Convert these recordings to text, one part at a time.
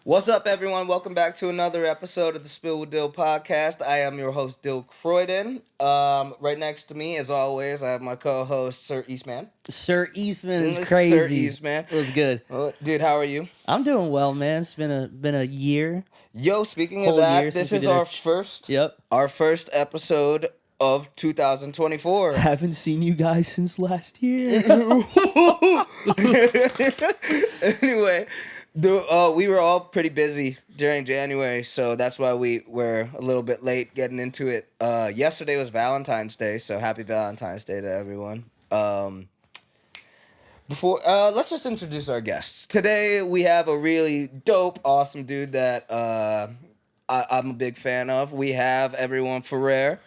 What's up, everyone? Welcome back to another episode of the Spill with Dill podcast. I am your host, Dill Croydon. Right next to me, as always, I have my co-host, Sir Eastman. Sir Eastman is Sir crazy. Eastman. It was good. Dude, how are you? I'm doing well, man. It's been a year. Yo, speaking of Whole year that, this since we is did our our first Yep. our first episode of 2024. Haven't seen you guys since last year. Anyway, we were all pretty busy during January, so that's why we were a little bit late getting into it. Yesterday was Valentine's Day, so happy Valentine's Day to everyone. Let's just introduce our guests. Today we have a really dope, awesome dude that I'm a big fan of. We have everyone Fuhhrare.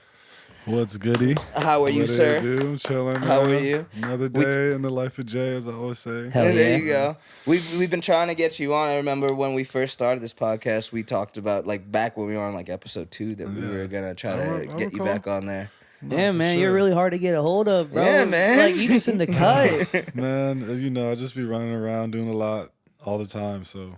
What's goody? How are you, what sir? I do? Chilling, man. How are you? Another day in the life of Jay, as I always say. Hell And there yeah. you go. We've been trying to get you on. I remember when we first started this podcast, we talked about like back when we were on like episode 2 that we were gonna try to get you back on there. Damn, man, sure. you're really hard to get a hold of, bro. Yeah, man. Like you just in the cut. Man, you know, I just be running around doing a lot all the time, so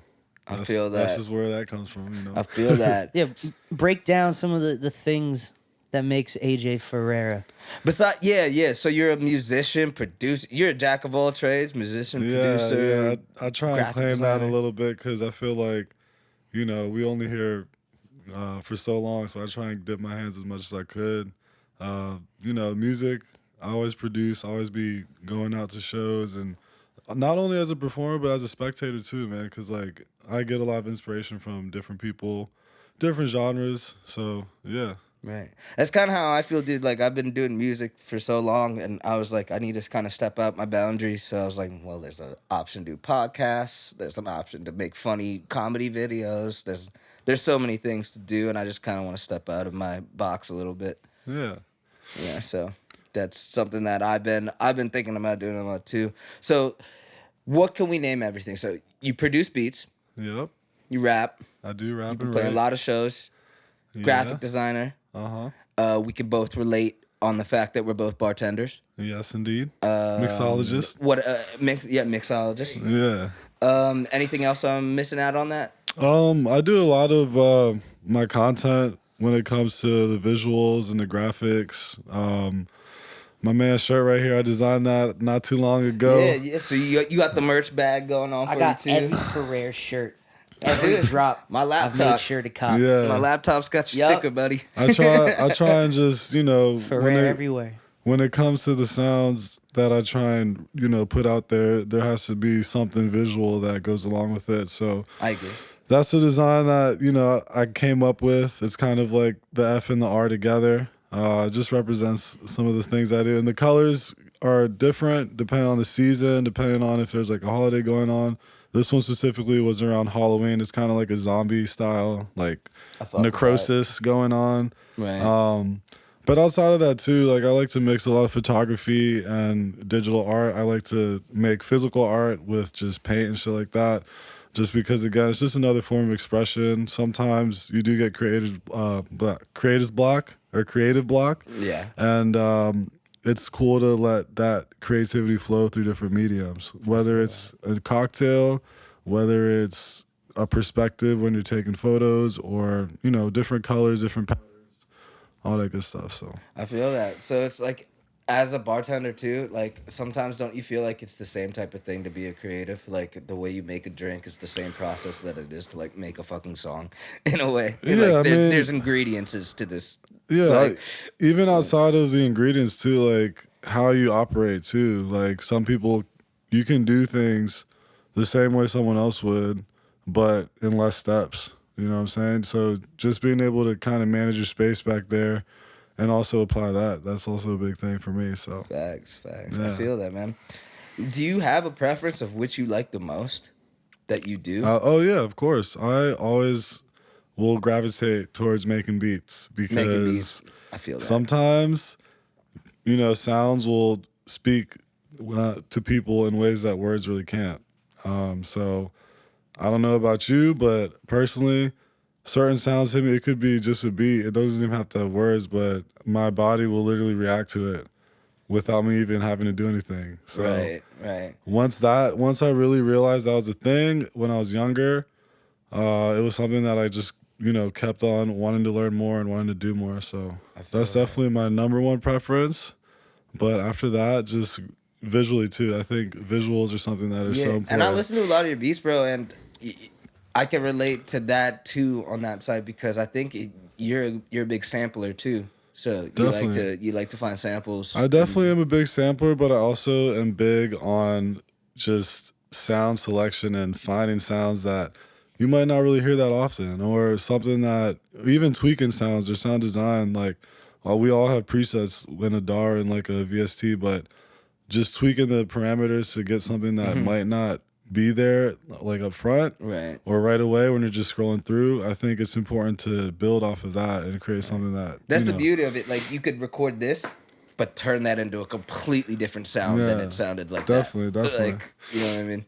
I feel That's that. just where that comes from, you know. I feel that. Yeah, break down some of the things that makes AJ Fuhhrare. Besides, yeah. So you're a musician, producer. You're a jack of all trades, musician, producer. Yeah. I try and graphic claim that a designer. little bit because I feel like, you know, we only hear for so long, so I try and dip my hands as much as I could. You know, music, I always produce, always be going out to shows, and not only as a performer, but as a spectator too, man, because, like, I get a lot of inspiration from different people, different genres, so, yeah. Right. That's kind of how I feel, dude. Like, I've been doing music for so long, and I was like, I need to kind of step out my boundaries. So I was like, well, there's an option to do podcasts. There's an option to make funny comedy videos. There's so many things to do, and I just kind of want to step out of my box a little bit. Yeah. Yeah, so that's something that I've been thinking about doing a lot too. So, what can we name everything? So you produce beats, Yep. you rap, I do rap you and play a write. lot of shows, graphic designer. Uh-huh. We can both relate on the fact that we're both bartenders. Yes, indeed. Mixologist. Mixologist. Yeah. Anything else I'm missing out on that? I do a lot of my content when it comes to the visuals and the graphics. My man's shirt right here, I designed that not too long ago. Yeah. So you got the merch bag going on for I got you too. every Fuhhrare shirt. Every drop. My I've laptop. made sure to cop. Yeah. My laptop's got your Yup. sticker, buddy. I try and just, you know, Fuhhrare everywhere. when it comes to the sounds that I try and, you know, put out there has to be something visual that goes along with it. So I agree. that's the design that, you know, I came up with. It's kind of like the F and the R together. It just represents some of the things I do. And the colors are different depending on the season, depending on if there's like a holiday going on. This one specifically was around Halloween. It's kind of like a zombie style, like fuck with necrosis going on. Right. But outside of that too, like I like to mix a lot of photography and digital art. I like to make physical art with just paint and shit like that. Just because, again, it's just another form of expression. Sometimes you do get creative block. Yeah. And it's cool to let that creativity flow through different mediums, whether it's a cocktail, whether it's a perspective when you're taking photos, or, you know, different colors, different patterns, all that good stuff. So I feel that. So it's like, as a bartender too, like sometimes don't you feel like it's the same type of thing to be a creative? Like the way you make a drink is the same process that it is to like make a fucking song, in a way. Yeah, like, I mean- there's ingredients to this. yeah, Like- even outside of the ingredients too, like how you operate too. Like some people, you can do things the same way someone else would, but in less steps. You know what I'm saying? So just being able to kind of manage your space back there and also apply that's also a big thing for me. So Facts. I Yeah. feel that, man. Do you have a preference of which you like the most that you do? oh yeah, of course. I always will gravitate towards making beats because Making beats. I feel that. sometimes, you know, sounds will speak to people in ways that words really can't. So I don't know about you, but personally, certain sounds hit me. It could be just a beat. It doesn't even have to have words, but my body will literally react to it without me even having to do anything. So Right. once I really realized that was a thing when I was younger, It was something that I just, kept on wanting to learn more and wanting to do more. So I feel that's that. definitely my number one preference. But after that, just visually too. I think visuals are something that is so important. And I listen to a lot of your beats, bro, and I can relate to that too on that side because I think you're a big sampler too. So Definitely. you like to find samples. I definitely am a big sampler, but I also am big on just sound selection and finding sounds that you might not really hear that often, or something that even tweaking sounds or sound design. Like, we all have presets in a DAW and like a VST, but just tweaking the parameters to get something that might not be there like up front Right. or right away when you're just scrolling through. I think it's important to build off of that and create something that That's the beauty of it. Like you could record this, but turn that into a completely different sound than Yeah, it sounded like definitely, that. definitely. Like, you know what I mean?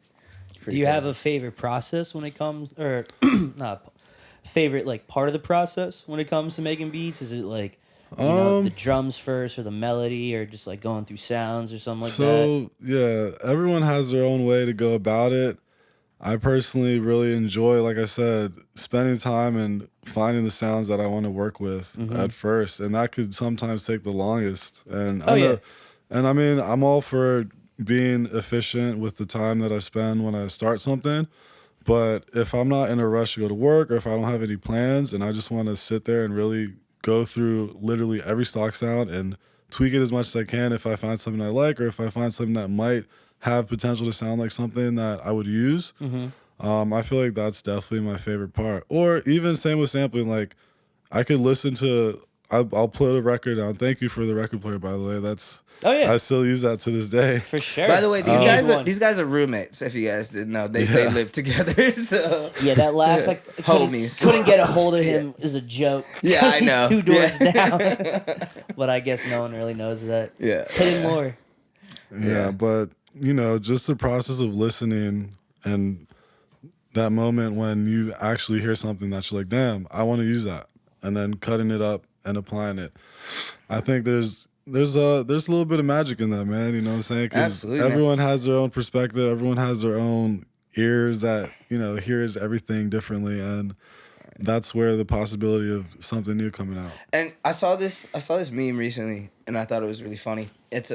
Do you have a favorite process when it comes, or not favorite like part of the process when it comes to making beats? Is it like the drums first, or the melody, or just like going through sounds or something like that? So yeah, everyone has their own way to go about it. I personally really enjoy, like I said, spending time and finding the sounds that I want to work with at first, and that could sometimes take the longest. And Oh, yeah. and I mean, I'm all for being efficient with the time that I spend when I start something. But if I'm not in a rush to go to work, or if I don't have any plans, and I just want to sit there and really go through literally every stock sound and tweak it as much as I can, if I find something I like, or if I find something that might have potential to sound like something that I would use, I feel like that's definitely my favorite part. Or even same with sampling, like I could listen to, I'll put a record down. Thank you for the record player, by the way. Oh, yeah. I still use that to this day. For sure. By the way, You need one. these guys are roommates. If you guys didn't know, they live together. So Yeah, that last I Homies. couldn't get a hold of him is a joke. Yeah, 'cause I know. He's 2 doors Yeah. down. But I guess no one really knows that. Yeah. Pay him more. Yeah, but just the process of listening and that moment when you actually hear something that you're like, damn, I want to use that, and then cutting it up and applying it. I think there's a little bit of magic in that, man. You know what I'm saying? Because Absolutely, man. everyone has their own perspective. Everyone has their own ears that hears everything differently, and that's where the possibility of something new coming out. And I saw this meme recently, and I thought it was really funny. It's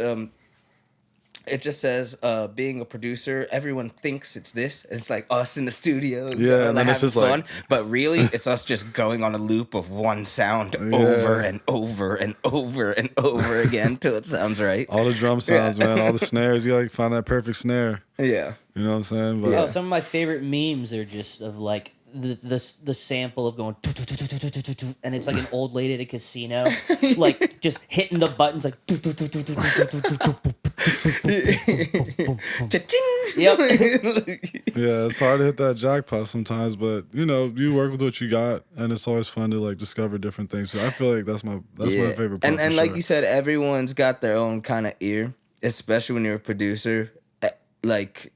it just says, being a producer, everyone thinks it's this. It's like us in the studio, Yeah, and then it's having just fun. like- But really, it's us just going on a loop of one sound over and over and over and over again till it sounds right. All the drum sounds, man. All the snares. You find that perfect snare. Yeah. You know what I'm saying? But Oh, some of my favorite memes are just of like the sample of going and it's like an old lady at a casino, like just hitting the buttons like. Yep. yeah, it's hard to hit that jackpot sometimes, but you work with what you got, and it's always fun to like discover different things. So I feel like that's my favorite part. And for like sure. you said, everyone's got their own kind of ear, especially when you're a producer. Like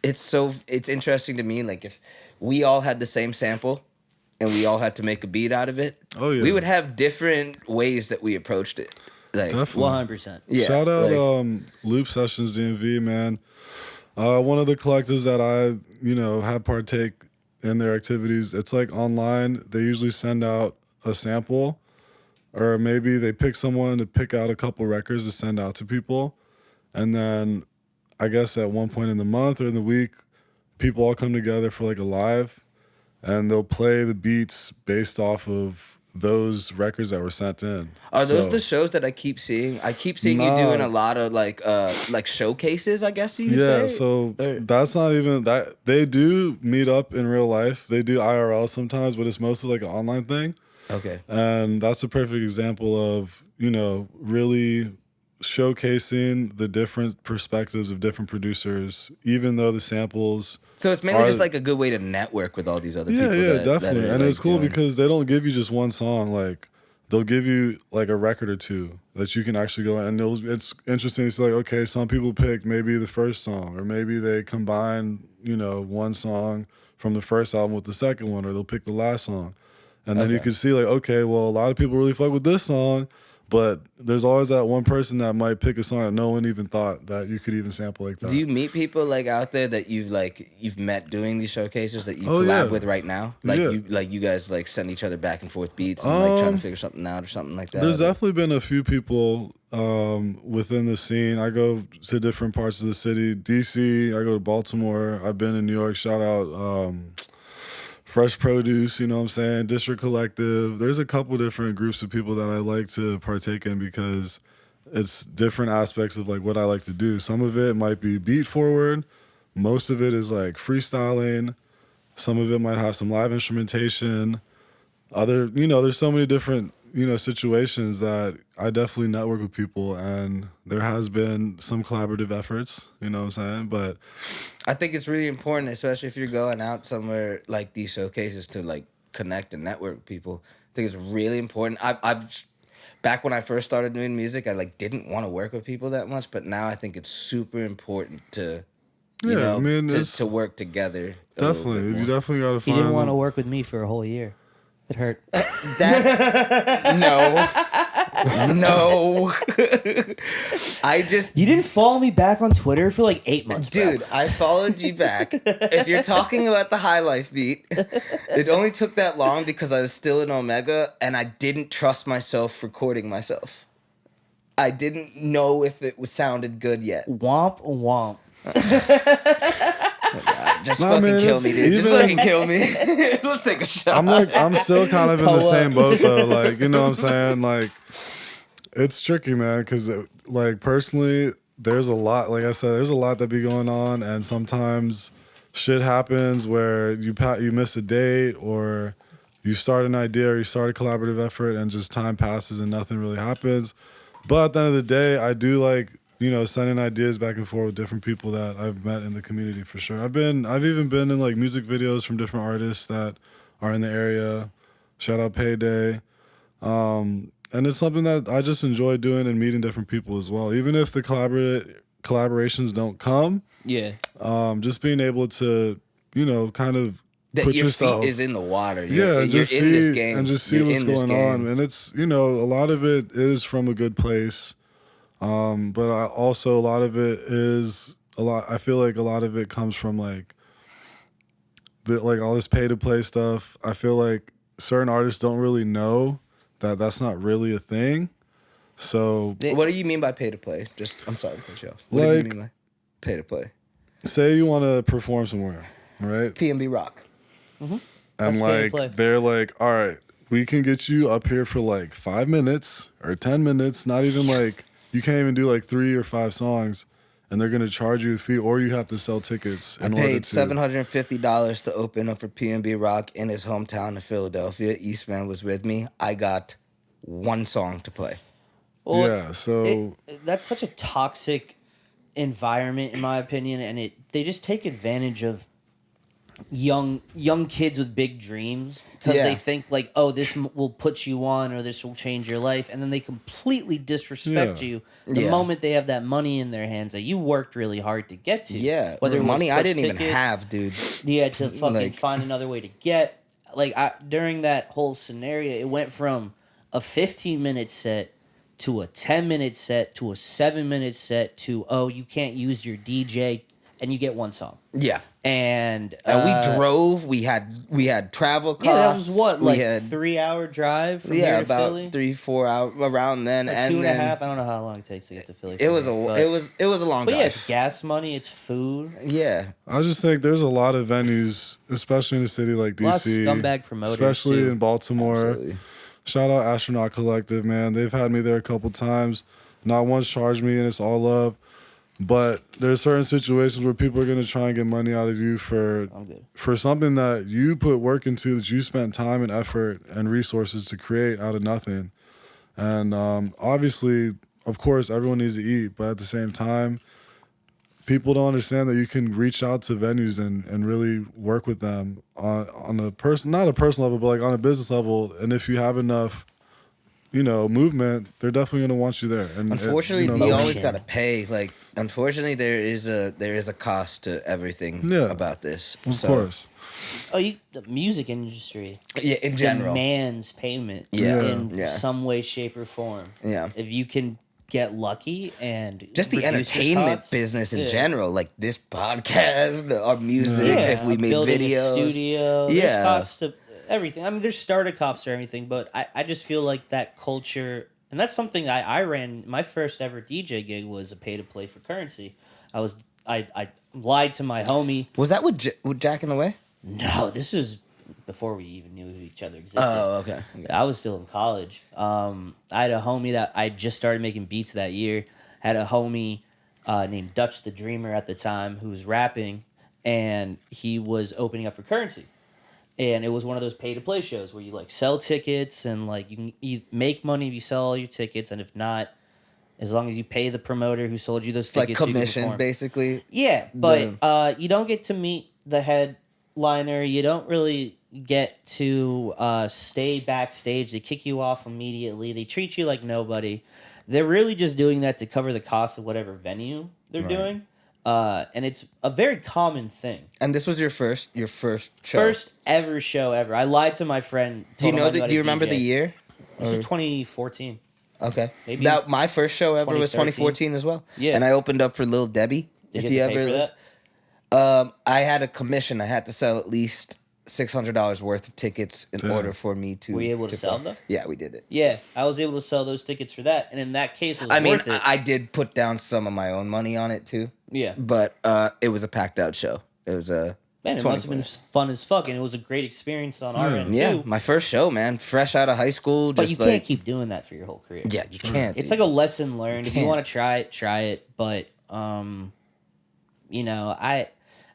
it's interesting to me. Like if we all had the same sample and we all had to make a beat out of it, Oh, yeah. we would have different ways that we approached it. Like Definitely. 100%. yeah, Shout out like, Loop Sessions DMV, man. One of the collectives that I have partake in their activities. It's like online. They usually send out a sample, or maybe they pick someone to pick out a couple records to send out to people, and then I guess at one point in the month or in the week, people all come together for like a live, and they'll play the beats based off of those records that were sent in. are those So- the shows that I keep seeing? I keep seeing you doing a lot of like showcases, I guess you could Yeah, say. so Or- that's not even that. They do meet up in real life. They do IRL sometimes, but it's mostly like an online thing. okay. And that's a perfect example of, really showcasing the different perspectives of different producers, even though the samples. So it's mainly are- just like a good way to network with all these other Yeah, people. yeah, that definitely. are, And like, it's cool doing- because they don't give you just one song. Like, they'll give you like a record or two that you can actually go in. And it's interesting to see, like, okay, some people pick maybe the first song, or maybe they combine, one song from the first album with the second one, or they'll pick the last song. And then you Okay. can see, like, okay, well, a lot of people really fuck with this song, But there's always that one person that might pick a song that no one even thought that you could even sample like that. Do you meet people like out there that you've met doing these showcases that you Oh, collab yeah. with right now? Like Yeah. you guys like send each other back and forth beats and like trying to figure something out or something like that. There's definitely been a few people within the scene. I go to different parts of the city. DC, I go to Baltimore. I've been in New York. Shout out Fresh Produce, you know what I'm saying? District Collective. There's a couple different groups of people that I like to partake in because it's different aspects of like what I like to do. Some of it might be beat forward. Most of it is like freestyling. Some of it might have some live instrumentation. There's so many different, situations that I definitely network with people, and there has been some collaborative efforts, you know what I'm saying? But I think it's really important, especially if you're going out somewhere like these showcases to like connect and network with people. I think it's really important. I've back when I first started doing music, I like didn't want to work with people that much, but now I think it's super important to to work together. Definitely, you definitely got to He find. didn't want to work with me for a whole year. It hurt. That no. I just You didn't follow me back on Twitter for like 8 months, bro. Dude, I followed you back. If you're talking about the High Life beat, it only took that long because I was still in Omega and I didn't trust myself recording myself. I didn't know if it was sounded good yet. Womp womp. Oh God, just fucking kill me, dude. Just fucking kill me. Let's take a shot. I'm still kind of in the same boat though. Like, you know what I'm saying? Like, it's tricky, man, because like personally, there's a lot. Like I said, there's a lot that be going on, and sometimes shit happens where you miss a date, or you start an idea, or you start a collaborative effort, and just time passes and nothing really happens. But at the end of the day, I do like, sending ideas back and forth with different people that I've met in the community for sure. I've even been in like music videos from different artists that are in the area. Shout out Payday. And it's something that I just enjoy doing and meeting different people as well. Even if the collaborations don't come. Yeah. Just being able to, kind of that put your yourself, feet is in the water. You're in this game. And just see what's going on. And it's, a lot of it is from a good place. But also a lot of it is I feel like a lot of it comes from like all this pay to play stuff. I feel like certain artists don't really know that that's not really a thing. So what do you mean by pay to play? I'm sorry to cut you off. What do you mean by pay to play? Say you want to perform somewhere, right? PNB Rock. Mm-hmm. And like they're like, all right, we can get you up here for like 5 minutes or 10 minutes, not even like. You can't even do like 3 or 5 songs, and they're gonna charge you a fee, or you have to sell tickets. I paid $750 to open up for PNB Rock in his hometown of Philadelphia. Eastman was with me. I got 1 song to play. Well, yeah, so that's such a toxic environment, in my opinion, and they just take advantage of young kids with big dreams. Because they think like, oh, this will put you on, or this will change your life, and then they completely disrespect you the moment they have that money in their hands that you worked really hard to get to. Yeah, whether it was money I didn't tickets, even have, dude. You had to fucking find another way to get. Like during that whole scenario, it went from a 15-minute set to a 10-minute set to a 7-minute set to you can't use your DJ and you get 1 song. Yeah. And we drove. We had travel costs. Yeah, that was what, like a 3-hour drive from here to Philly? About 3-4 hours around then, like and 2.5. I don't know how long it takes to get to Philly. It was a long drive. Yeah, it's gas money, it's food. Yeah, I just think there's a lot of venues, especially in a city like DC, a lot of scumbag promoters, especially too. in Baltimore. Absolutely. Shout out Astronaut Collective, man. They've had me there a couple times. Not once charged me, and it's all love. But there's certain situations where people are going to try and get money out of you for something that you put work into, that you spent time and effort and resources to create out of nothing. And obviously, of course, everyone needs to eat. But at the same time, people don't understand that you can reach out to venues and really work with them on a not a personal level, but like on a business level. And if you have enough movement, they're definitely going to want you there. And unfortunately, you always got to pay. Like, Unfortunately, there is a cost to everything Yeah. about this. Of course. The music industry Yeah, in general. demands payment Yeah. in Yeah. some way, shape, or form. Yeah. If you can get lucky and Just the reduce your entertainment costs, business in yeah. general, like this podcast, our music, Yeah, if we made building videos. a studio. There's Yeah. costs to everything. I mean, there's startup costs or everything, but I just feel like that culture, and that's something I ran. My first ever DJ gig was a pay to play for currency. I lied to my homie. Was that with Jack in the Way? No, this is before we even knew each other existed. Oh, okay. I was still in college. I had a homie that I just started making beats that year. Had a homie named Dutch the Dreamer at the time who was rapping, and he was opening up for currency. And it was one of those pay to play shows where you like sell tickets and like you make money if you sell all your tickets, and if not, as long as you pay the promoter who sold you those It's like tickets, you can commission, perform. basically. Yeah, but you don't get to meet the headliner. You don't really get to stay backstage. They kick you off immediately. They treat you like nobody. They're really just doing that to cover the cost of whatever venue they're doing. And it's a very common thing. And this was your first show. First ever show ever. I lied to my friend. Do you told him know I knew how Do you to remember DJ. the year? This was 2014. Okay. Maybe That my first show ever was 2013. 2014 as well. Yeah. And I opened up for Lil Debbie. Did if you you have to ever pay for listen. that? I had a commission. I had to sell at least $600 worth of tickets in order for me to. Were you able to sell play. them? Yeah, we did it. Yeah, I was able to sell those tickets for that, and in that case, it was I mean, worth it. I did put down some of my own money on it too. Yeah. But it was a packed out show. It was a. Man, it must have been fun as fuck, and it was a great experience on our end Yeah, too. my first show, man. Fresh out of high school. But Just you like, can't keep doing that for your whole career. Yeah, you can't. It's like a lesson learned. If you can't. want to try it. But you know,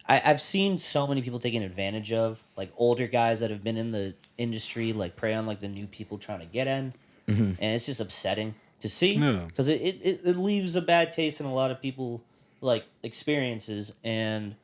I've seen so many people taken advantage of, like older guys that have been in the industry, like prey on like the new people trying to get in, and it's just upsetting to see because it leaves a bad taste in a lot of people like experiences, and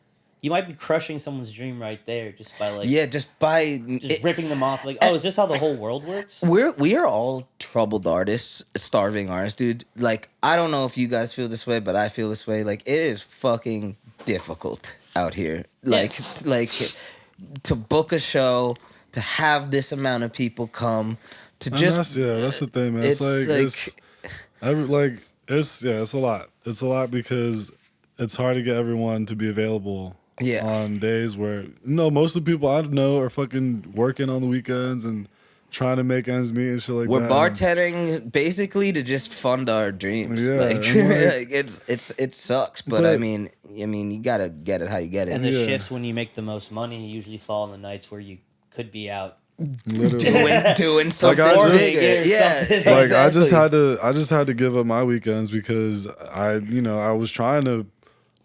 you might be crushing someone's dream right there just by like just by ripping them off. Like, oh, is this how the whole world works? we are all troubled artists, starving artists, dude. Like, I don't know if you guys feel this way, but I feel this way. Like, it is fucking difficult out here. Like to book a show, to have this amount of people come, to just that's the thing, man. It's a lot. It's a lot because it's hard to get everyone to be available. Yeah. On days where most of the people I know are fucking working on the weekends and trying to make ends meet and shit like we're that. We're bartending basically to just fund our dreams. Yeah, like it sucks, but I mean you gotta get it how you get it. And the shifts when you make the most money usually fall on the nights where you could be out doing something bigger. Yeah, like exactly. I just had to give up my weekends because I was trying to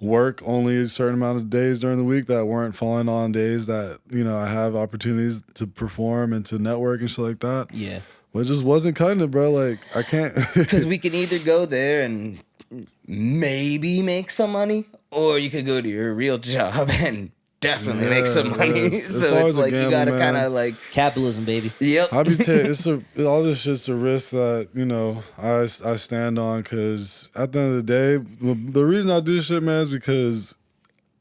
work only a certain amount of days during the week that weren't falling on days that I have opportunities to perform and to network and shit like that. Yeah, but it just wasn't cutting it, bro. Like I can't because we can either go there and maybe make some money, or you could go to your real job and definitely make some money. So it's like you gotta kind of like capitalism, baby. Yep. All this shit's a risk that I stand on because at the end of the day, the reason I do shit, man, is because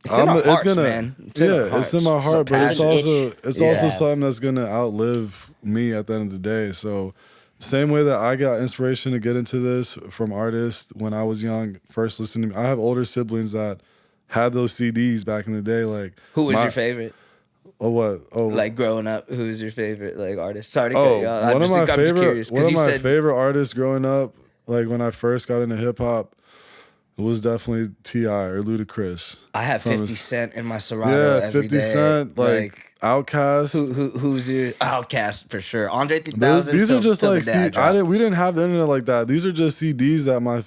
it's in our hearts, man. It's in my heart, but it's also Yeah. something that's gonna outlive me at the end of the day. So. Same way that I got inspiration to get into this from artists when I was young, first listening to me. I have older siblings that had those CDs back in the day. Like, who was your favorite? Oh, what? Oh, like growing up, who's your favorite like artist? Sorry to cut you off. One of my favorite artists growing up, like when I first got into hip hop, it was definitely T.I. or Ludacris. I have 50 Cent in my Serato every 50 day. Cent, like Outkast. Who's your Outkast for sure? Andre 3000. These are just like we didn't have the internet like that. These are just CDs that my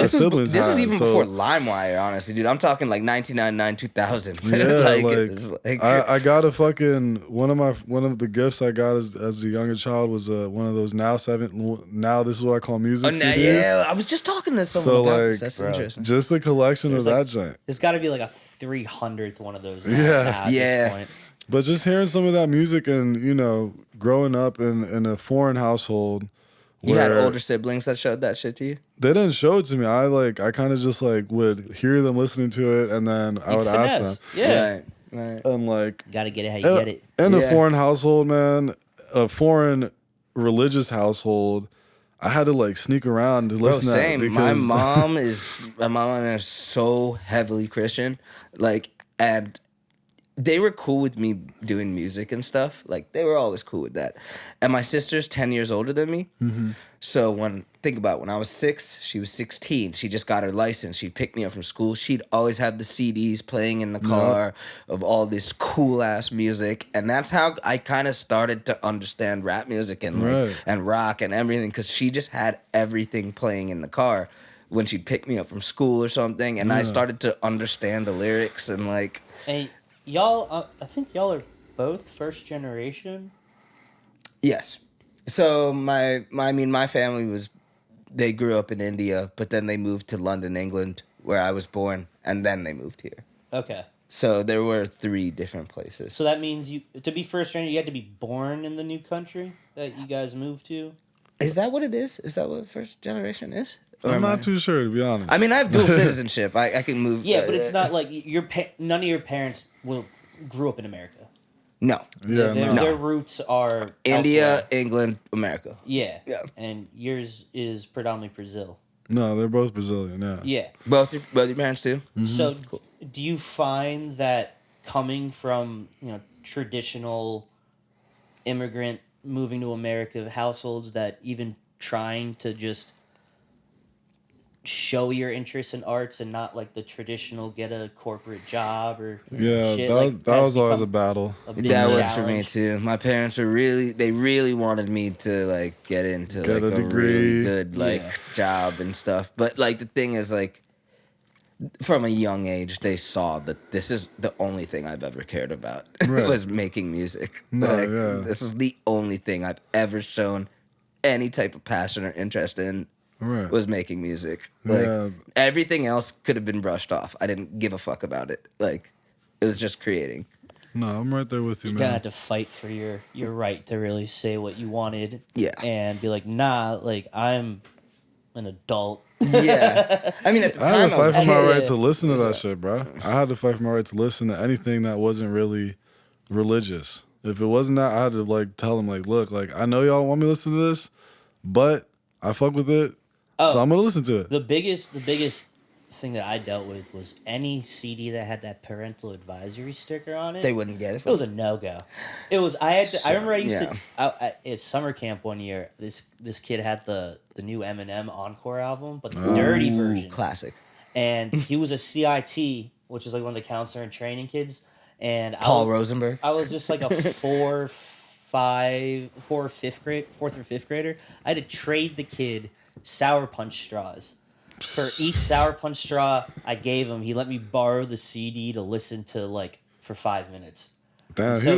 siblings had. This was even before LimeWire, honestly, dude. I'm talking like 1999, 2000. Yeah, I got a fucking one of the gifts I got as a younger child was one of those now this is what I call music CDs. Yeah, I was just talking to someone about this. That's interesting. Just a collection of that joint. There's got to be like a 300th one of those. At this point. But just hearing some of that music and growing up in a foreign household You had where older siblings that showed that shit to you? they didn't show it to me. I kind of just like would hear them listening to it, and then I You'd would ask finesse. them. Yeah. Right. And like Gotta get it how you get it. in a Yeah. foreign household, man, a foreign religious household, I had to like sneak around to Bro, listen to that same. because My mom and they're so heavily Christian. Like, and they were cool with me doing music and stuff. Like, they were always cool with that. And my sister's 10 years older than me. So think about it, when I was 6, she was 16. She just got her license. She'd pick me up from school. She'd always have the CDs playing in the car of all this cool ass music. And that's how I kind of started to understand rap music and like, and rock and everything, because she just had everything playing in the car when she'd pick me up from school or something. And I started to understand the lyrics and like... And y'all, I think y'all are both first generation. Yes. So my family they grew up in India, but then they moved to London, England, where I was born, and then they moved here. Okay. So there were 3 different places. So that means to be first generation, you had to be born in the new country that you guys moved to. Is that what it is? Is that what first generation is? Or I'm am not I- too sure, to be honest. I mean, I have dual citizenship. I can move. Yeah, but it's not like none of your parents grew up in America. No. Yeah, Their roots are India, elsewhere. England, America. Yeah. Yeah. And yours is predominantly Brazil. No, they're both Brazilian. Yeah. Yeah. Both your parents too? So do you find that coming from, traditional immigrant moving to America households, that even trying to just show your interest in arts and not like the traditional get a corporate job or shit, that was always a battle. big That was for me challenge? too. My parents were really wanted me to like get into Get like a a degree. really good like Yeah. job and stuff. But like the thing is like from a young age they saw that this is the only thing I've ever cared about Right. was making music. No, Like, yeah. this is the only thing I've ever shown any type of passion or interest in. Right. Was making music. Like Yeah. everything else could have been brushed off. I didn't give a fuck about it. Like it was just creating. No, I'm right there with you, You kind of man. had to fight for your right to really say what you wanted. Yeah. And be like, nah, like I'm an adult. Yeah. I mean, at the I had time, to I was fight for my Yeah. right to listen to that shit, bro. I had to fight for my right to listen to anything that wasn't really religious. If it wasn't that, I had to like tell them like, look, like I know y'all don't want me to listen to this, but I fuck with it, so I'm gonna listen to it. The biggest thing that I dealt with was any CD that had that parental advisory sticker on it. they wouldn't get it. It was a no go. It was. I had. To, I remember I used yeah. to. At summer camp one year, this kid had the new Eminem Encore album, but the Oh. dirty version. Classic. And he was a CIT, which is like one of the counselor and training kids. And Paul Rosenberg. I was just like a fourth or fifth grader. I had to trade the kid Sour Punch straws. For each Sour Punch straw I gave him, he let me borrow the CD to listen to like for 5 minutes. Damn, so-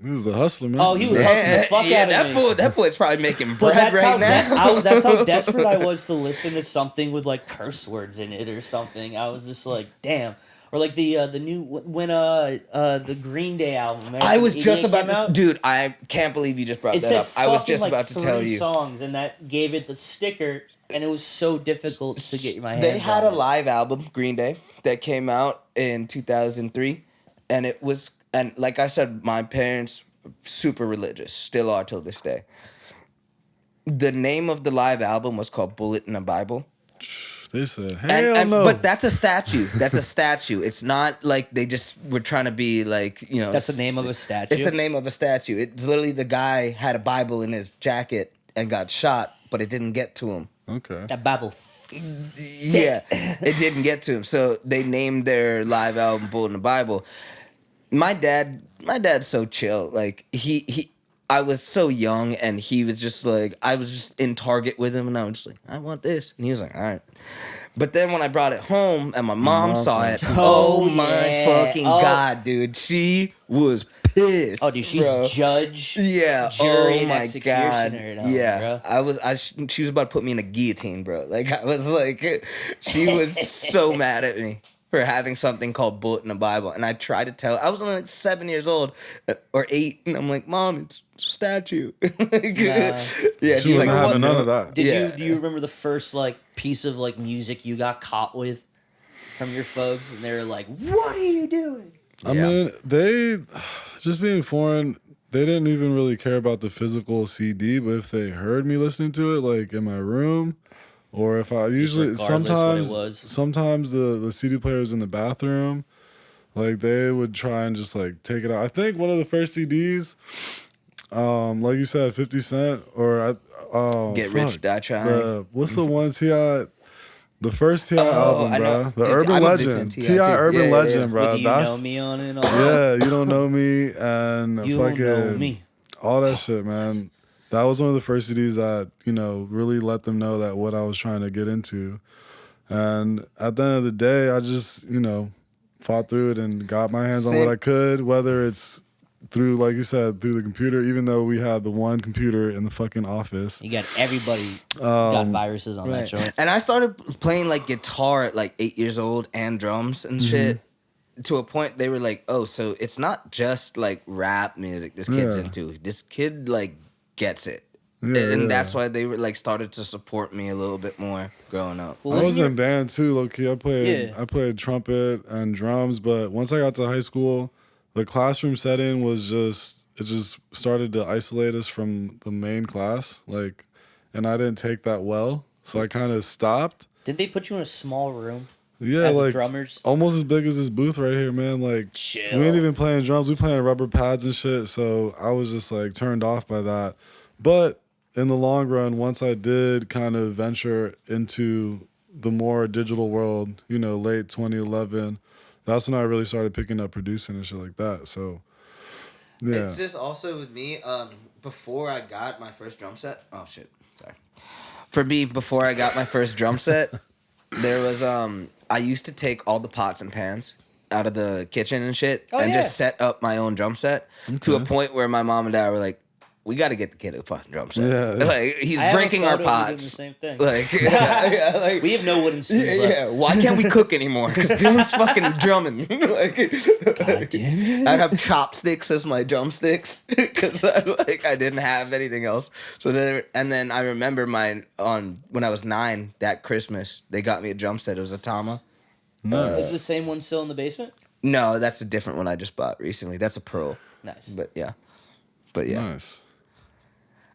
he was the hustler, man. Oh, he was hustling the fuck out of me. That boy's probably making But bread that's how right now. that's how desperate I was to listen to something with like curse words in it or something. I was just like, damn. Or like the new when the Green Day album. American I was Idiot just about came out, to, dude. I can't believe you just brought It that said up. I was fucking, just like, about to tell 3 you. songs, and that gave it the sticker, and it was so difficult to get my hands. They had on a it. live album, Green Day, that came out in 2003, and like I said, my parents super religious, still are till this day. The name of the live album was called Bullet in a Bible. They said, hell no. But that's a statue. That's a statue. It's not like they just were trying to be like, That's the name of a statue. It's the name of a statue. It's literally the guy had a Bible in his jacket and got shot, but it didn't get to him. Okay. That Bible. Yeah, it didn't get to him. So they named their live album Bullet in the Bible. My dad's so chill. Like I was so young, and he was just like, I was just in Target with him, and I was just like, I want this, and he was like, all right. But then when I brought it home, and my mom saw it, Oh, my yeah. fucking Oh. god, dude, she was pissed. Oh, dude, she's bro. judge. Yeah. jury, and my executioner at home, yeah. bro. She was about to put me in a guillotine, bro. Like I was like, she was so mad at me for having something called Bullet in the Bible. And I tried to tell, I was only like 7 years old or 8, and I'm like, Mom, it's a statue. Like, yeah, She she's like, wasn't having "No." none of that. Do you remember the first like piece of like music you got caught with from your folks, and they were like, "What are you doing?" I mean, they just being foreign. They didn't even really care about the physical CD, but if they heard me listening to it, like in my room, or if I usually regardless what it was. sometimes the CD player is in the bathroom, like they would try and just like take it out. I think one of the first CDs, like you said, 50 Cent or Get Rich, Die Trying. What's the one T.I. The first T.I. album, I know. bro. The Dude, Urban I'm a big fan Legend. of T.I. T.I. too. Urban Yeah, Legend, bro. With You Know Me on it and all that. Yeah, You Don't Know Me and You Don't Know fucking Me. all that shit, man. That was one of the first CDs that, you know, really let them know that what I was trying to get into. And at the end of the day, I just, you know, fought through it and got my hands on what I could, whether it's through, like you said, through the computer, even though we had the one computer in the fucking office. You got everybody got viruses on that joint. And I started playing like guitar at like 8 years old and drums and shit. To a point they were like, oh, so it's not just like rap music this kid's into. This kid like gets it. And that's why they were like started to support me a little bit more growing up. I was in band too, low key. I played trumpet and drums, but once I got to high school, the classroom setting was it just started to isolate us from the main class, like, and I didn't take that well, so I kind of stopped. Did they put you in a small room? Yeah, as like drummers, almost as big as this booth right here, man. Like, chill. We ain't even playing drums; we playing rubber pads and shit. So I was just like turned off by that. But in the long run, once I did kind of venture into the more digital world, you know, late 2011, that's when I really started picking up producing and shit like that. So, yeah. It's just also with me, before I got my first drum set. Oh shit, sorry. For me, before I got my first drum set, there was I used to take all the pots and pans out of the kitchen and shit, just set up my own drum set to a point where my mom and dad were like, we got to get the kid a fucking drum set. Yeah. Like, he's breaking our pots. The same thing. Like, like, we have no wooden spoons left. Yeah, why can't we cook anymore? Because dude's fucking drumming. Like, God damn it. I have chopsticks as my drumsticks because I didn't have anything else. So then I remember when I was 9 that Christmas they got me a drum set. It was a Tama. Is the same one still in the basement? No, that's a different one I just bought recently. That's a Pro. Nice. But yeah. Nice.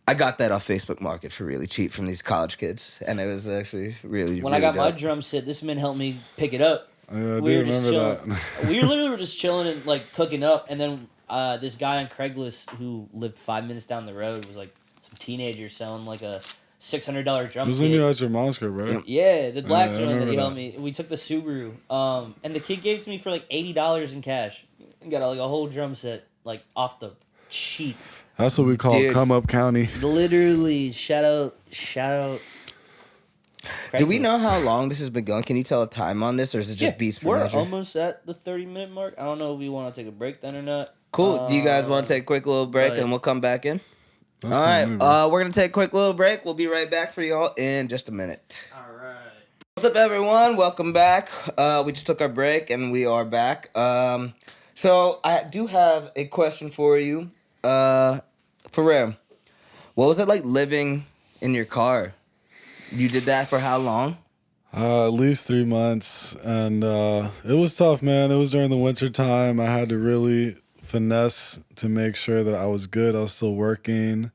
I got that off Facebook Market for really cheap from these college kids, and it was actually really. When really I got my dope. drum set, this man helped me pick it up. Yeah, I do we were remember just chilling. that. We literally were just chilling and like cooking up, and then this guy on Craigslist who lived 5 minutes down the road was like some teenager selling like a $600 drum It was kit. when you had your mom's crib, right? Yeah, the black Yeah, I joint that remember he that. helped me. We took the Subaru, and the kid gave it to me for like $80 in cash. Got like a whole drum set like off the cheap. That's what we call Come Up County. Literally, shout out. Do we Craigslist. know how long this has been going? Can you tell a time on this, or is it just beats per We're measure? almost at the 30-minute mark. I don't know if we want to take a break then or not. Cool. Do you guys want to take a quick little break and we'll come back in? That's All cool, right. maybe. We're gonna take a quick little break. We'll be right back for y'all in just a minute. All right. What's up, everyone? Welcome back. We just took our break and we are back. So I do have a question for you. Fuhhrare, what was it like living in your car? You did that for how long? At least 3 months, and it was tough, man. It was during the winter time. I had to really finesse to make sure that I was good. I was still working,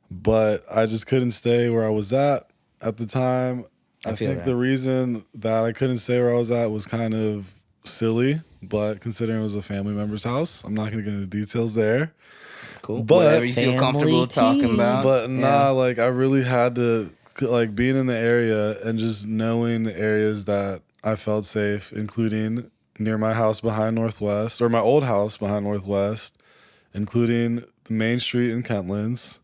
but I just couldn't stay where I was at the time. I think the reason that I couldn't stay where I was at was kind of silly, but considering it was a family member's house, I'm not going to get into details there. Cool. But whatever you feel comfortable talking about. But nah, like I really had to, like being in the area and just knowing the areas that I felt safe, including near my house behind Northwest, or my old house behind Northwest, including the main street in Kentlands,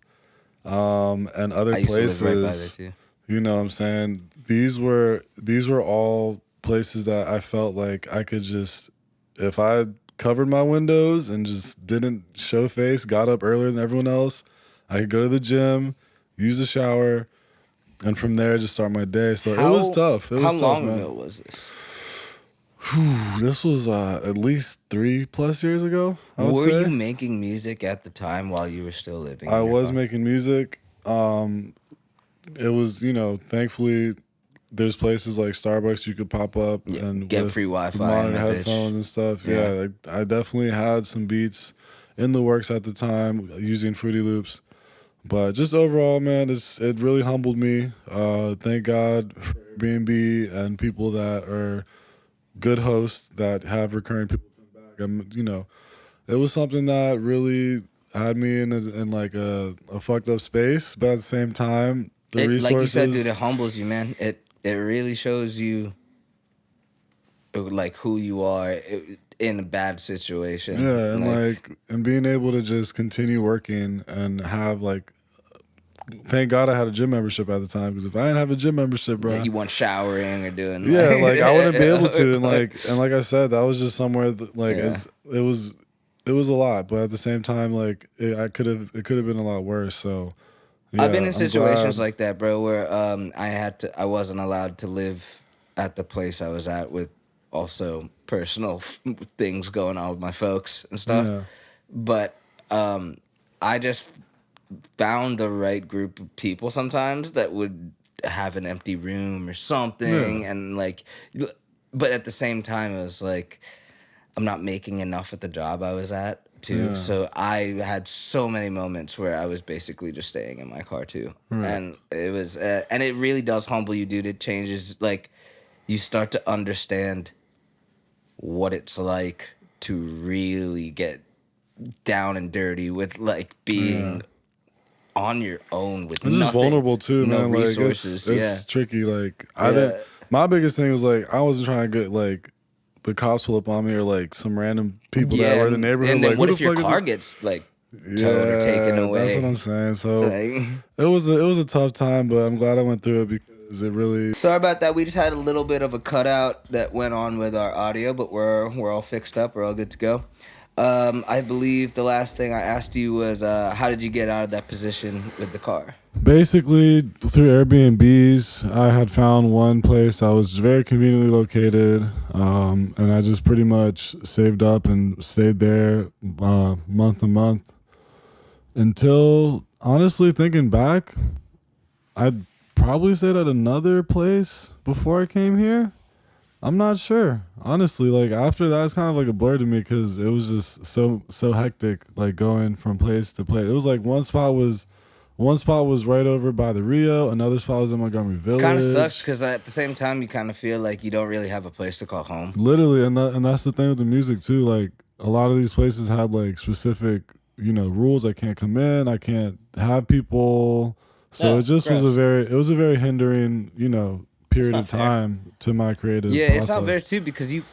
and other I used places. to live right by there too. You know what I'm saying? These were all places that I felt like I could just, if I covered my windows and just didn't show face, got up earlier than everyone else, I could go to the gym, use the shower, and from there just start my day. So it was tough. It was how tough, long man. ago was this? This was at least 3+ years ago, I would Were say. you making music at the time while you were still living? I in your was car? making music. It was, thankfully there's places like Starbucks you could pop up Yeah, and get with free Wi-Fi in modern that headphones bitch. and stuff. Yeah. Yeah, like, I definitely had some beats in the works at the time using Fruity Loops. But just overall, man, it really humbled me. Thank God for Airbnb and people that are good hosts that have recurring people come back. It was something that really had me in like a fucked up space, but at the same time, the Like you said, dude, resources. it humbles you, man. It really shows you like who you are in a bad situation. Yeah, and being able to just continue working and have like, thank God I had a gym membership at the time, because if I didn't have a gym membership, bro, that you want showering or doing. yeah, like I wouldn't be able to, like, and like I said, that was just somewhere that, like Yeah. it was a lot, but at the same time, like it could have been a lot worse. So yeah, I've been in I'm situations glad. like that, bro, where I wasn't allowed to live at the place I was at with also personal things going on with my folks and stuff. Yeah, But I just found the right group of people sometimes that would have an empty room or something, yeah, and like, but at the same time, it was like I'm not making enough at the job I was at too. yeah, So I had so many moments where I was basically just staying in my car too, right. and and it really does humble you, dude. It changes, like, you start to understand what it's like to really get down and dirty with like Yeah. being on your own with It's just nothing, vulnerable too, no man. Like resources. it's tricky. Like I didn't. Yeah. My biggest thing was like I wasn't trying to get like the cops pull up on me or like some random people that were in the neighborhood. And then Like what who if the your fuck is car it? gets like towed or taken Yeah, away? that's what I'm saying. So Like, it was a tough time, but I'm glad I went through it because it really. sorry about that. We just had a little bit of a cutout that went on with our audio, but we're all fixed up. We're all good to go. I believe the last thing I asked you was how did you get out of that position with the car? Basically, through Airbnbs, I had found one place that was very conveniently located, and I just pretty much saved up and stayed there month to month until, honestly, thinking back, I'd probably stayed at another place before I came here. I'm not sure, honestly. Like after that, it's kind of like a blur to me because it was just so hectic, like going from place to place. It was like one spot was right over by the Rio. Another spot was in Montgomery Village. Kind of sucks because at the same time you kind of feel like you don't really have a place to call home. Literally, and that's the thing with the music too. Like a lot of these places had like specific, rules. I can't come in. I can't have people. So Yeah, it just gross. it was a very hindering, period not of fair. time to my creative Yeah, process. it's not fair too because you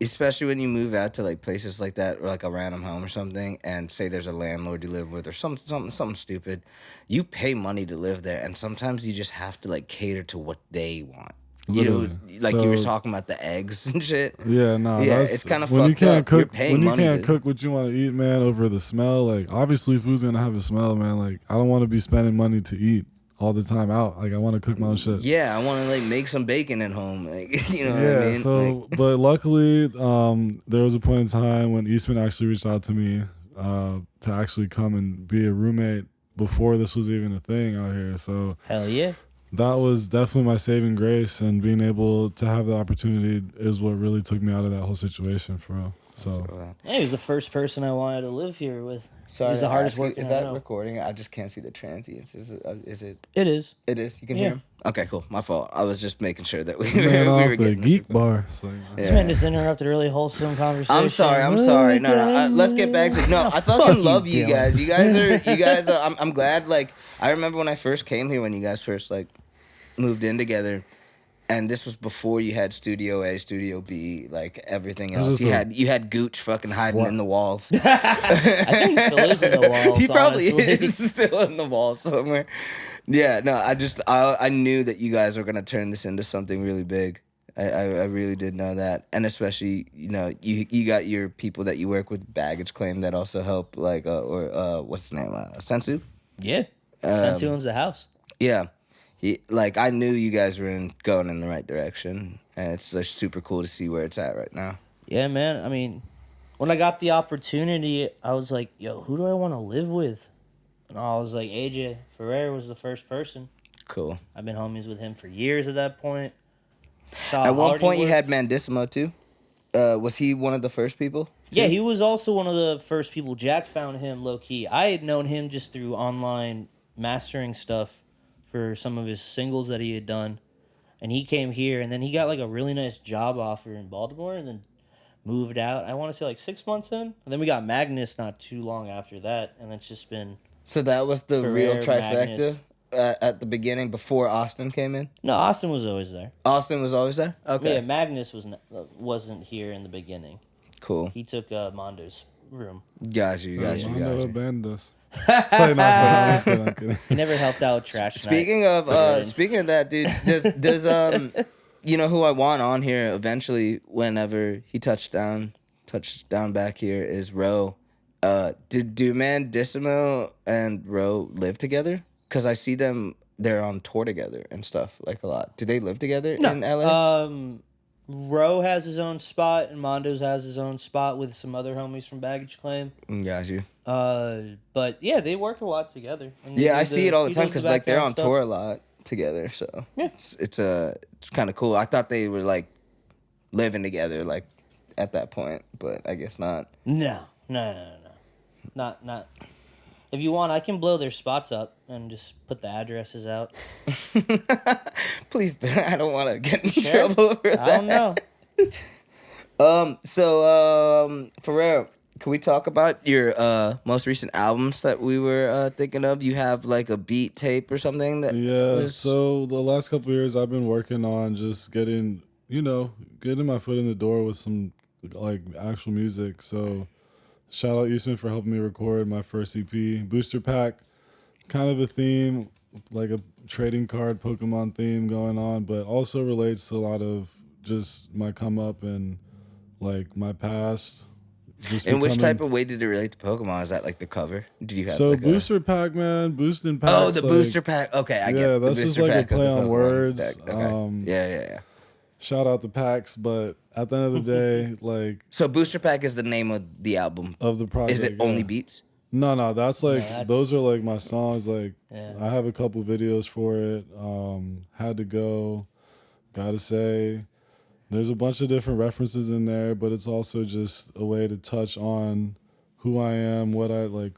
especially when you move out to like places like that or like a random home or something, and say there's a landlord you live with or something stupid, you pay money to live there, and sometimes you just have to like cater to what they want. Literally. Like you were So- talking about the eggs and shit. Yeah, no, Yeah, that's it's kinda when you fucked can't up. You're cook paying when you money can't to- cook what you want to eat, man, over the smell. Like obviously, food's gonna have a smell, man. Like I don't want to be spending money to eat all the time out. Like I want to cook my own shit. Yeah, I want to like make some bacon at home. Like, you know what Yeah, I mean? so Like, but luckily, there was a point in time when Eastman actually reached out to me to actually come and be a roommate before this was even a thing out here. So Hell yeah. that was definitely my saving grace, and being able to have the opportunity is what really took me out of that whole situation for real. So Yeah, he was the first person I wanted to live here with. sorry, He's the to hardest ask you, working is I that know. recording? I just can't see the transients. Is it? Is it? It is. It is. You can Yeah. hear him. Okay, cool. My fault. I was just making sure that we man we off were the getting this geek recorded. bar. So, This Yeah. man just interrupted a really wholesome conversation. I'm sorry. No. Let's get back to no. I Fuck fucking you, love you Dill. guys. You guys are. I'm glad. Like I remember when I first came here when you guys first like moved in together, and this was before you had Studio A, Studio B, like everything was else. just You had Gooch fucking hiding What? in the walls. I think he still is in the walls. He probably honestly. is still in the wall somewhere. Yeah, no, I knew that you guys were gonna turn this into something really big. I really did know that, and especially you got your people that you work with, Baggage Claim, that also help, like what's his name, Sensu. Yeah. Sensu owns the house. Yeah, like I knew you guys were going in the right direction, and it's just super cool to see where it's at right now. Yeah, man. I mean, when I got the opportunity, I was like, yo, who do I want to live with? And I was like, AJ Fuhhrare was the first person. Cool. I've been homies with him for years at that point. Saw At how one hard he point, you had worked. Mandissimo too. Was he one of the first people? Yeah, too? he was also one of the first people. Jack found him low key. I had known him just through online mastering stuff for some of his singles that he had done. And he came here, and then he got like a really nice job offer in Baltimore, and then moved out. I want to say like 6 months in. And then we got Magnus not too long after that, and it's just been. So that was the real Fuhhrare, trifecta Magnus. at the beginning before Austin came in. No, Austin was always there. Austin was always there. Okay, Yeah, Magnus wasn't here in the beginning. cool. He took Mondo's room. Got you. Mondo abandoned us. Sorry, I'm kidding. He never helped out Trash Night. Speaking of Veterans. speaking of that, dude, does you know who I want on here eventually whenever he touches down back here is Ro. Do Mandissimo and Ro live together? Cause I see them, they're on tour together and stuff like a lot. Do they live together in LA? Ro has his own spot, and Mondo's has his own spot with some other homies from Baggage Claim. Got you. But yeah, they work a lot together. And Yeah, he I does see it all the he time does because like they're on background stuff. tour a lot together. So Yeah. it's kind of cool. I thought they were like living together like at that point, but I guess not. No. Not. If you want, I can blow their spots up and just put the addresses out. Please, I don't want to get in Sure. trouble for that. I don't know. Fuhhrare, can we talk about your most recent albums that we were thinking of? You have like a beat tape or something that Yeah, so the last couple of years I've been working on just getting my foot in the door with some like actual music. So shout out Eastman for helping me record my first EP. Booster Pack, kind of a theme, like a trading card Pokemon theme going on, but also relates to a lot of just my come up and like my past. Just In which becoming- type of way did it relate to Pokemon? Is that like the cover? Did you have So like Booster Pack, man, boosting packs. Oh, the like, booster pack. Okay, I get Yeah, the that's just booster like a pack of play the on Pokemon words. deck. Okay. Yeah. Shout out the packs, but at the end of the day, like So Booster Pack is the name of the album. of the project. Is it yeah. only beats? No, that's like that's- those are like my songs. Like Yeah. I have a couple videos for it. Had to go, gotta say. There's a bunch of different references in there, but it's also just a way to touch on who I am, what I like,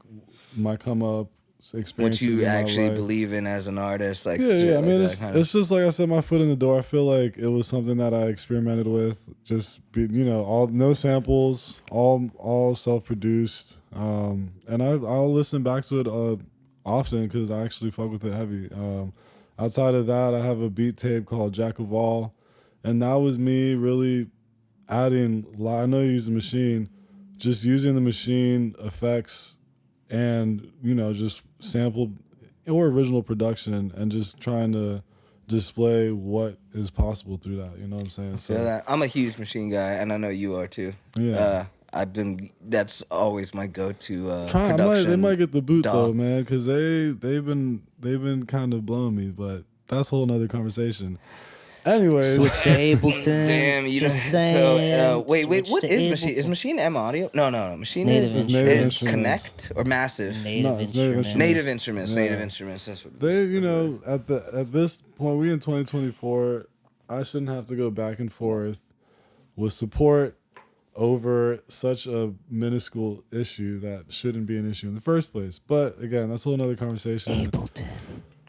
my come up What experiences. you in my actually life. believe in as an artist? Like Yeah. shit I like mean, that kinda- it's just like I said, my foot in the door. I feel like it was something that I experimented with. Just all no samples, all self produced. And I'll listen back to it often because I actually fuck with it heavy. Outside of that, I have a beat tape called Jack of All, and that was me really adding. I know you use the machine, just using the machine effects, and just sampled or original production, and just trying to display what is possible through that. You know what I'm saying? So Feel that. I'm a huge machine guy, and I know you are too. Yeah. That's always my go-to they production. might get the boot though, dog. man, because they've been kind of blowing me, but that's a whole nother conversation. Anyways, Switch to Ableton. Damn, you know. just So saying, wait, switch what to is machine? Ableton. Is machine M audio? No. Machine Native is Native is Instruments. Connect or Massive. Native No, it's Native instruments. Native Instruments. Yeah. Native Instruments. That's what. they, that's what it is. at this point, we in 2024, I shouldn't have to go back and forth with support over such a minuscule issue that shouldn't be an issue in the first place. But again, that's a whole nother conversation. Ableton.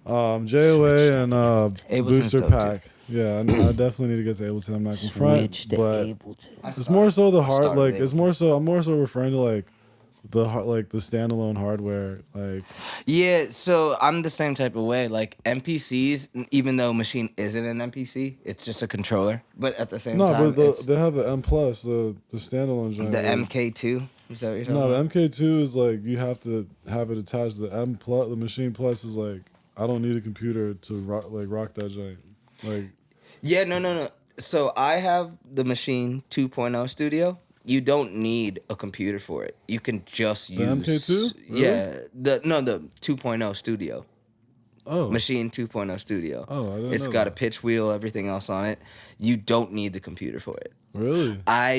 JOA and Ableton's Booster dope, too. Pack. Yeah, I definitely need to get to Ableton. I'm not gonna front, Switch to but Ableton. it's more so the hard. started Like Ableton. it's more so. I'm more so referring to like the standalone hardware. Like Yeah, so I'm the same type of way. Like MPCs, even though machine isn't an MPC, it's just a controller. But at the same no, time, but it's they have the M plus, the standalone joint. the where- MK2. Is that what you're talking No, about? the MK2 is like you have to have it attached. The M plus, the machine plus is like I don't need a computer to rock that joint. Like Yeah, no. So I have the Machine 2.0 Studio. You don't need a computer for it. You can just use MK2? Really? Yeah, the 2.0 Studio. Oh. Machine 2.0 Studio. Oh, I didn't It's know got a that. pitch wheel, everything else on it. You don't need the computer for it. Really? I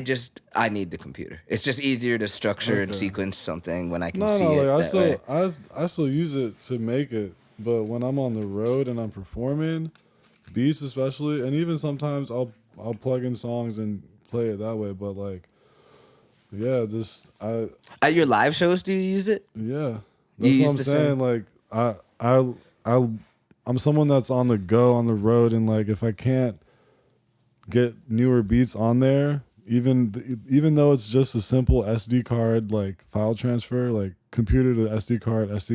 need the computer. It's just easier to structure and Okay. sequence something when I can No, see no, it like that way. I still use it to make it, but when I'm on the road and I'm performing, beats especially, and even sometimes I'll plug in songs and play it that way. But like, yeah, At your live shows, do you use it? yeah, You that's what use I'm the saying. same? Like I'm someone that's on the go on the road, and like if I can't get newer beats on there, even though it's just a simple SD card like file transfer, like computer to SD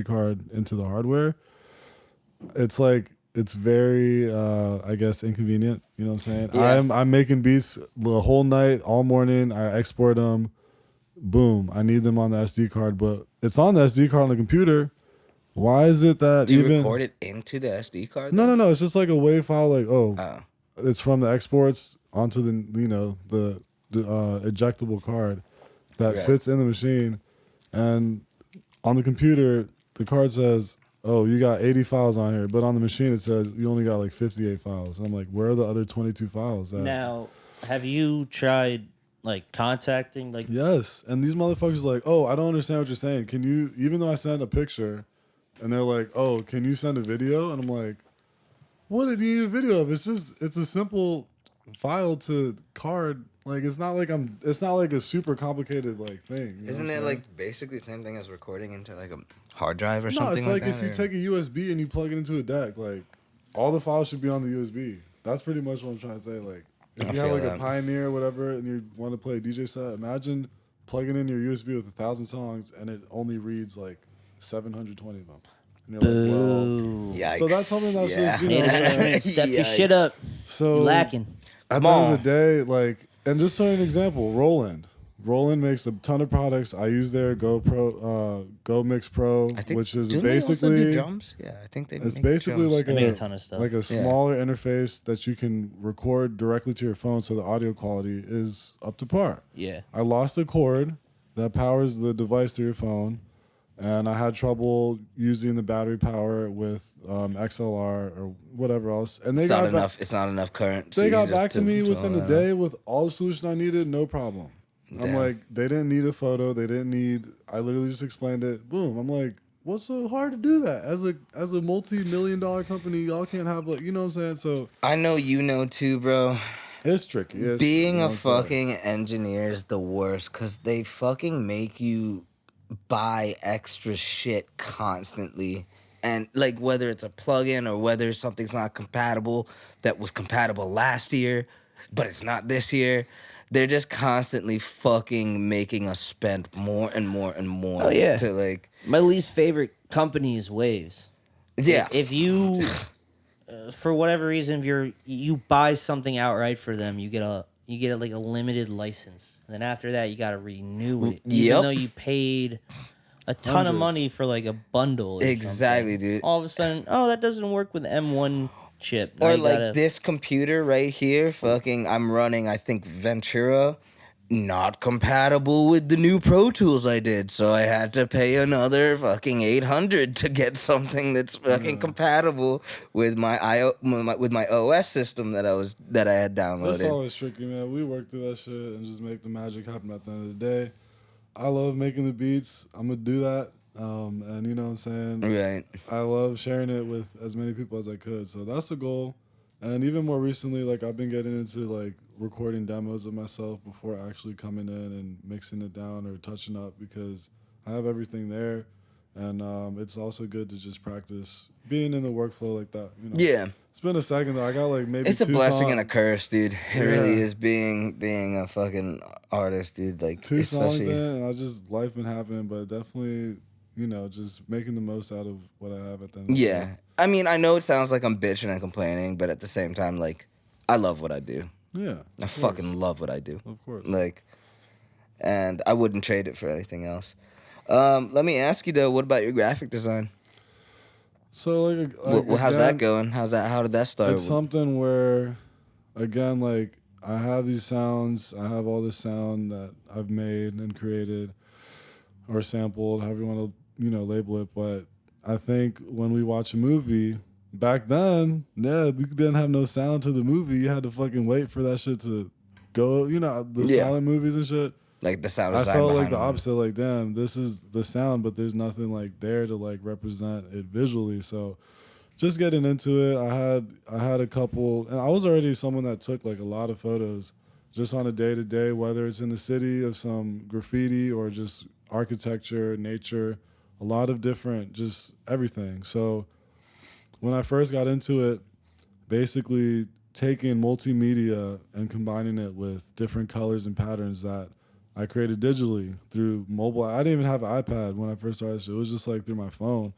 card into the hardware, it's like it's very I guess inconvenient. You know what I'm saying? Yeah. I'm making beats the whole night, all morning. I export them. Boom. I need them on the SD card, but it's on the SD card on the computer. Why is it that Do you even record it into the SD card? no, though? no, no. It's just like a WAV file. Like, oh, Oh, it's from the exports onto the ejectable card that Right. fits in the machine, and on the computer the card says, "Oh, you got 80 files on here," but on the machine it says you only got like 58 files. And I'm like, where are the other 22 files? Now, have you tried like contacting like? Yes, and these motherfuckers are like, "Oh, I don't understand what you're saying. Can you?" Even though I sent a picture, and they're like, "Oh, can you send a video?" And I'm like, what do you need a video of? It's a simple file to card. Like it's not like a super complicated like thing. You know Isn't what I'm it saying? like basically the same thing as recording into like a hard drive or No, something it's like like that? if you or- take a USB and you plug it into a deck, like all the files should be on the USB. That's pretty much what I'm trying to say. Like if I you have feel like that. a Pioneer or whatever and you want to play a DJ set, imagine plugging in your USB with 1,000 songs and it only reads like 720 of them. And you're like, well, Boo. Yikes. So that's something that's just, you know, Native Yeah. instrument, step your shit Yikes. up. so You lacking. at Come the end on. of the day, like, and just so an example, Roland. Roland makes a ton of products. I use their Go Pro, Go Mix Pro, I think, which is do they also do basically drums? Yeah, I think they. it's make basically drums. like They make a ton of stuff. like a smaller interface that you can record directly to your phone, so the audio quality is up to par. Yeah. I lost a cord that powers the device to your phone, and I had trouble using the battery power with XLR or whatever else. And they It's got not back, enough. It's not enough current. they so got you back to just me to within all a that day with all the solution I needed, no problem. I'm Damn. like, they didn't need a photo. They didn't need. I literally just explained it. Boom. I'm like, what's so hard to do that? As a multi-million-dollar company, y'all can't have like, you know what I'm saying? So I know you know too, bro. it's tricky. It's Being tricky, you know a what I'm saying? fucking engineer is the worst because they fucking make you buy extra shit constantly. And like whether it's a plugin or whether something's not compatible that was compatible last year, but it's not this year. They're just constantly fucking making us spend more and more and more Oh, yeah. to like My least favorite company is Waves. yeah. If you, for whatever reason, if you buy something outright for them, you get like a limited license. And then after that, you got to renew it, Yep. even though you paid a ton of Hundreds. money for like a bundle. Or Exactly, something. dude. All of a sudden, oh, that doesn't work with M1 chip. Now Or you like gotta- this computer right here, fucking I'm running I think Ventura, not compatible with the new Pro Tools I did, so I had to pay another fucking 800 to get something that's fucking compatible with my with my OS system that I had That's downloaded. always tricky, man. We work through that shit and just make the magic happen at the end of the day. I love making the beats. I'm gonna do that. And you know what I'm saying? Right. I love sharing it with as many people as I could. So that's the goal. And even more recently, like I've been getting into like recording demos of myself before actually coming in and mixing it down or touching up because I have everything there. And it's also good to just practice being in the workflow like that. You know? Yeah. It's been a second though. I got like maybe It's a two blessing songs. and a curse, dude. It really Yeah. is being a fucking artist, dude. Like Two songs especially in, and I just life been happening, but definitely, you know, just making the most out of what I have at the end. Of the yeah. day. I mean, I know it sounds like I'm bitching and complaining, but at the same time, like, I love what I do. Yeah, I of fucking course. love what I do. Of course. Like, and I wouldn't trade it for anything else. Let me ask you though, what about your graphic design? So like, How's that again, going? How did that start? It's something where, again, like I have these sounds, I have all this sound that I've made and created, or sampled, however you want to, label it. But I think when we watch a movie back then, yeah, you didn't have no sound to the movie. You had to fucking wait for that shit to go. You know, the Yeah. silent movies and shit. Like the sound I design felt like behind the them. opposite. Like, damn, this is the sound, but there's nothing like there to like represent it visually. So, just getting into it, I had a couple, and I was already someone that took like a lot of photos, just on a day to day, whether it's in the city of some graffiti or just architecture, nature, a lot of different, just everything. So, when I first got into it, basically taking multimedia and combining it with different colors and patterns that I created digitally through mobile. I didn't even have an iPad when I first started. It was just like through my phone.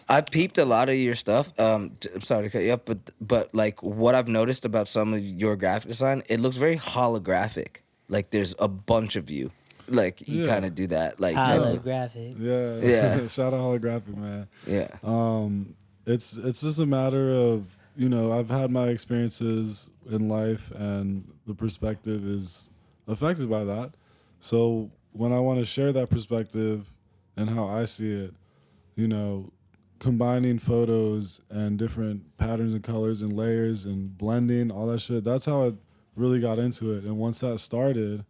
I peeped a lot of your stuff. I'm sorry to cut you up, but like what I've noticed about some of your graphic design, it looks very holographic. Like there's a bunch of you. Like you Yeah. kind of do that. Like type of- Holographic. Yeah, Yeah. Shout out holographic, man. yeah. It's just a matter of, you know, I've had my experiences in life, and the perspective is affected by that. So when I want to share that perspective and how I see it, you know, combining photos and different patterns and colors and layers and blending, all that shit, that's how I really got into it. And once that started,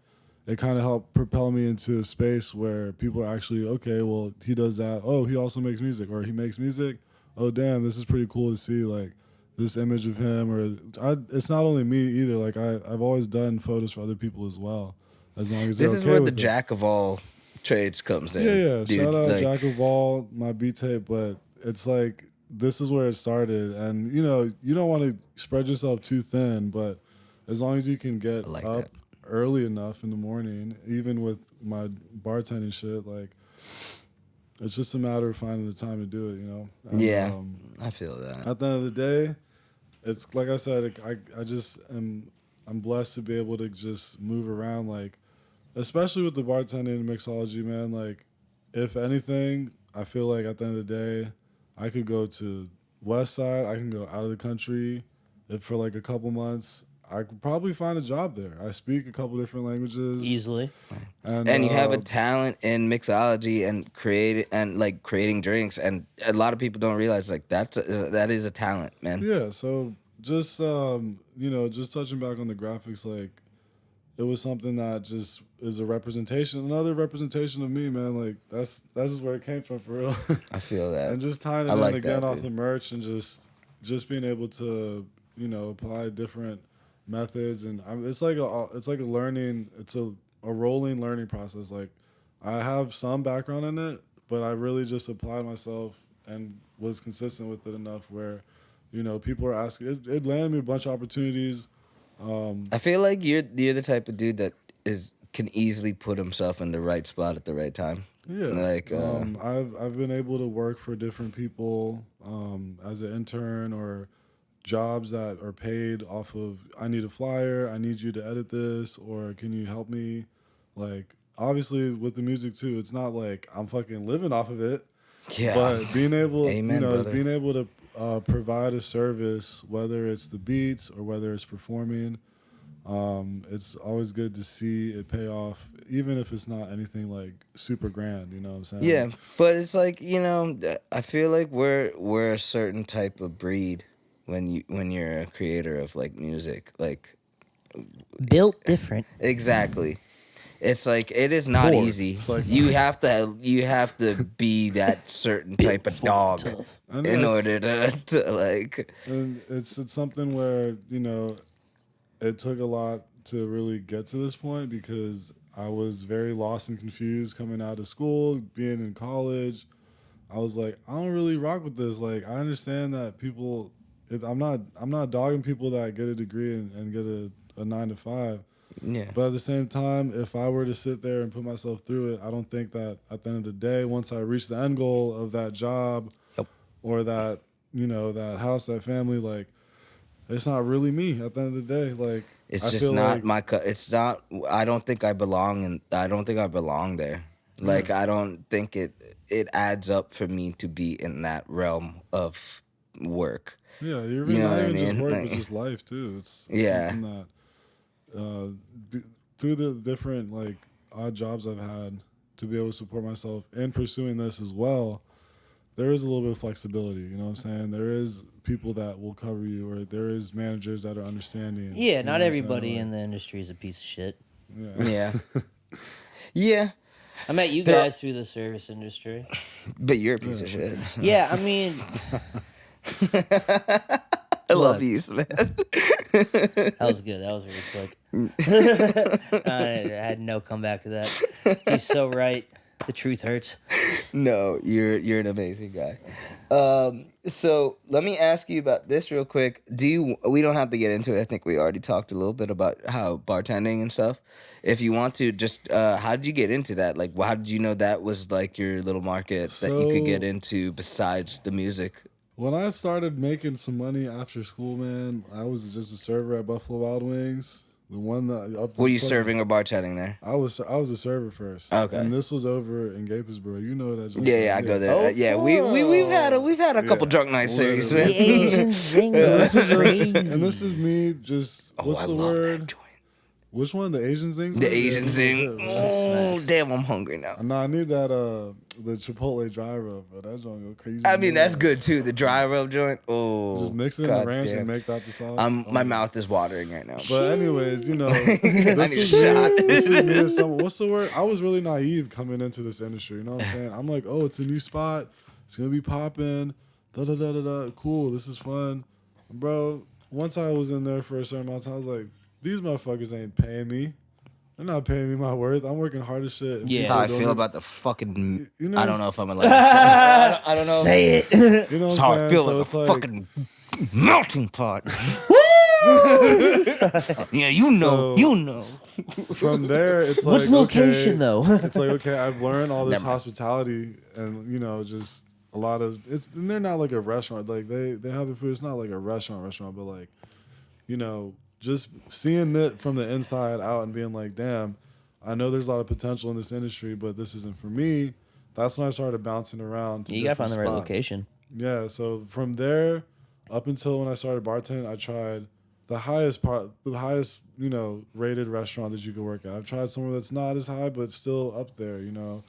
it kind of helped propel me into a space where people are actually, okay, well, he does that. Oh, he also makes music, or he makes music. Oh, damn, this is pretty cool to see, like, this image of him. Or it's not only me either. Like, I've always done photos for other people as well, as long as they're This okay is where the with it. jack of all trades comes in. Yeah. Dude, Shout out like, Jack of All, my beat tape, but it's like this is where it started, and you know you don't want to spread yourself too thin, but as long as you can get I like up that. early enough in the morning, even with my bartending shit, like it's just a matter of finding the time to do it, you know. And, Yeah. I feel that. At the end of the day, it's like I said, I just I'm blessed to be able to just move around, like, especially with the bartending and mixology, man. Like, if anything, I feel like at the end of the day, I could go to West Side. I can go out of the country, if for like a couple months. I could probably find a job there. I speak a couple different languages Easily. And you have a talent in mixology and creating drinks, and a lot of people don't realize like that is a talent, man. yeah. So just you know, just touching back on the graphics, like it was something that just is a representation, another representation of me, man. Like that's just where it came from for real. I feel that. And just tying it I in like again that, off dude. the merch, and just being able to, you know, apply different methods, and it's like a learning, it's a rolling learning process. Like I have some background in it, but I really just applied myself and was consistent with it enough where, you know, people are asking. It landed me a bunch of opportunities. I feel like you're the type of dude that can easily put himself in the right spot at the right time. Yeah, Like I've been able to work for different people as an intern, or jobs that are paid off of, I need a flyer, I need you to edit this, or can you help me? Like obviously with the music too, it's not like I'm fucking living off of it, yeah. but being able, Amen, you know, brother. being able to provide a service, whether it's the beats or whether it's performing. It's always good to see it pay off, even if it's not anything like super grand. You know what I'm saying? Yeah, but it's like, you know, I feel like we're a certain type of breed when you're a creator of like music, like Built different. exactly. It's like it is not Poor. easy. It's like- you have to be that certain type of dog Tough. And in yes, order to like. and it's something where, you know, it took a lot to really get to this point, because I was very lost and confused coming out of school, being in college. I was like, I don't really rock with this. Like, I understand that people. I'm not dogging people that get a degree and get a 9 to 5. Yeah. But at the same time, if I were to sit there and put myself through it, I don't think that at the end of the day, once I reach the end goal of that job, Yep. or that, you know, that house, that family, like, it's not really me at the end of the day. Like, It's I just feel not like, my. It's not. I don't think I belong, and I don't think I belong there. Like I don't think it adds up for me to be in that realm of work. yeah, you're You know not what I even just mean? work, Like- but just life too. It's Yeah. something that through the different like odd jobs I've had, to be able to support myself in pursuing this as well. there is a little bit of flexibility. You know what I'm saying? There is people that will cover you, or there is managers that are understanding. Yeah, you know not what I'm everybody saying? in the industry is a piece of shit. Yeah. Yeah. I met you There- guys through the service industry. But you're a piece of shit. Yeah, I mean, I love Look. these, man. that was good. That was really quick. I had no comeback to that. He's so right. The truth hurts. No, you're an amazing guy. So let me ask you about this real quick. We don't have to get into it. I think we already talked a little bit about how bartending and stuff. If you want to, just how did you get into that? Like, how did you know that was like your little market that you could get So- into besides the music? When I started making some money after school, man, I was just a server at Buffalo Wild Wings. The one that Were you serving or bartending there? I was a server first. Okay. And this was over in Gaithersburg. You know that. joint. Yeah, I go there. Oh, Yeah, we've had a couple Yeah, drunk night series, man. literally. The Asian zinger. This is Crazy. just, and this is me just. Oh, What's I the love word? that joint. Which one? The Asian zing. The Asian zing. Oh, Oh, smacks. damn, I'm hungry now. no, I need that. The Chipotle dry rub, but that joint go crazy. I mean, man. that's good too. The dry rub joint. Oh, Just mix it in the ranch and make that the sauce. My Oh. mouth is watering right now. But anyways, you know, I this need a was shot. me. This was me. And some, what's the word? I was really naive coming into this industry. You know what I'm saying? I'm like, oh, it's a new spot. It's gonna be popping. Da da da da da. Cool. This is fun, bro. Once I was in there for a certain amount of time, I was like, these motherfuckers ain't paying me. They're not paying me my worth. I'm working hard as shit. and Yeah. That's people how I don't feel even- about the fucking. You know, I don't know if I'm allowed. I don't know. Say it. You know That's what how I'm I saying? feel So like it's a fucking melting pot. Yeah, you know, So- you know. From there, it's What's like location okay, though? It's like okay, I've learned all this Never mind. hospitality, and you know, just a lot of it's. And they're not like a restaurant. Like they have the food. It's not like a restaurant, but like, you know, just seeing it from the inside out and being like, damn, I know there's a lot of potential in this industry, but this isn't for me. That's when I started bouncing around. To You gotta find the different right spots. location. Yeah, so from there up until when I started bartending, I tried the highest, you know, rated restaurant that you could work at. I've tried somewhere that's not as high, but still up there, you know,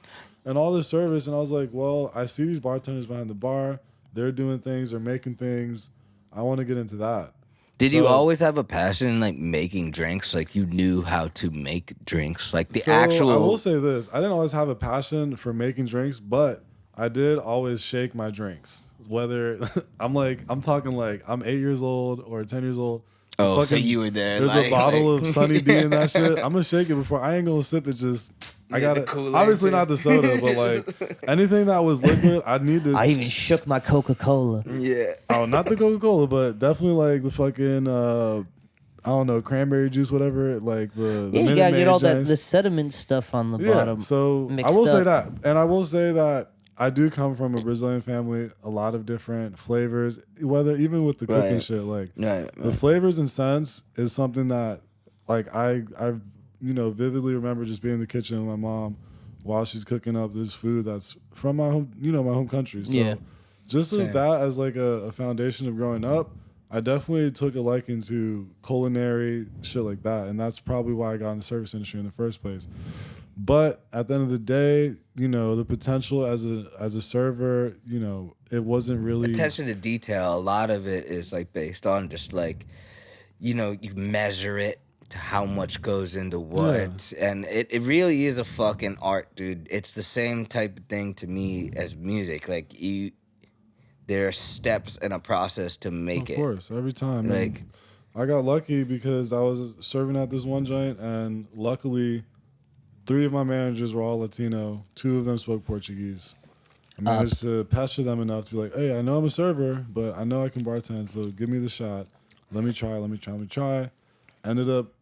and all this service. And I was like, well, I see these bartenders behind the bar. They're doing things. They're making things. I want to get into that. Did you So- always have a passion in like making drinks? Like you knew how to make drinks, like the So, actual. I will say this: I didn't always have a passion for making drinks, but I did always shake my drinks. Whether I'm talking like I'm 8 years old or 10 years old. Oh, so fucking- you were there. There's like, a bottle like- of Sunny D in that shit. I'm gonna shake it before. I ain't gonna sip it. Just I Yeah, the got to Kool-Aid obviously too. not the soda, but like anything that was liquid, I need to. I even shook my Coca-Cola. Yeah. Oh, not the Coca-Cola, but definitely like the fucking I don't know, cranberry juice, whatever. Like the Yeah, you Minute gotta Maid get all that joints. the sediment stuff on the Yeah, bottom. so I mixed will say up. that, and I will say that I do come from a Brazilian family. A lot of different flavors, whether even with the cooking Right. shit, like Right, the flavors and scents is something that, like I you know vividly remember just being in the kitchen with my mom while she's cooking up this food that's from my home, you know, my home country. So Yeah. just with Same. that as like a foundation of growing up, I definitely took a liking to culinary shit like that, and that's probably why I got in the service industry in the first place. But at the end of the day, you know, the potential as a server, you know, it wasn't really Attention to detail. A lot of it is like based on just like, you know, you measure it to how much goes into what, and it really is a fucking art, dude. It's the same type of thing to me as music. Like there are steps and a process to make Of it. course, every time. Like- And I got lucky because I was serving at this one joint, and luckily, 3 of my managers were all Latino. 2 of them spoke Portuguese. I managed to pester them enough to be like, "Hey, I know I'm a server, but I know I can bartend, so give me the shot. Let me try." Ended up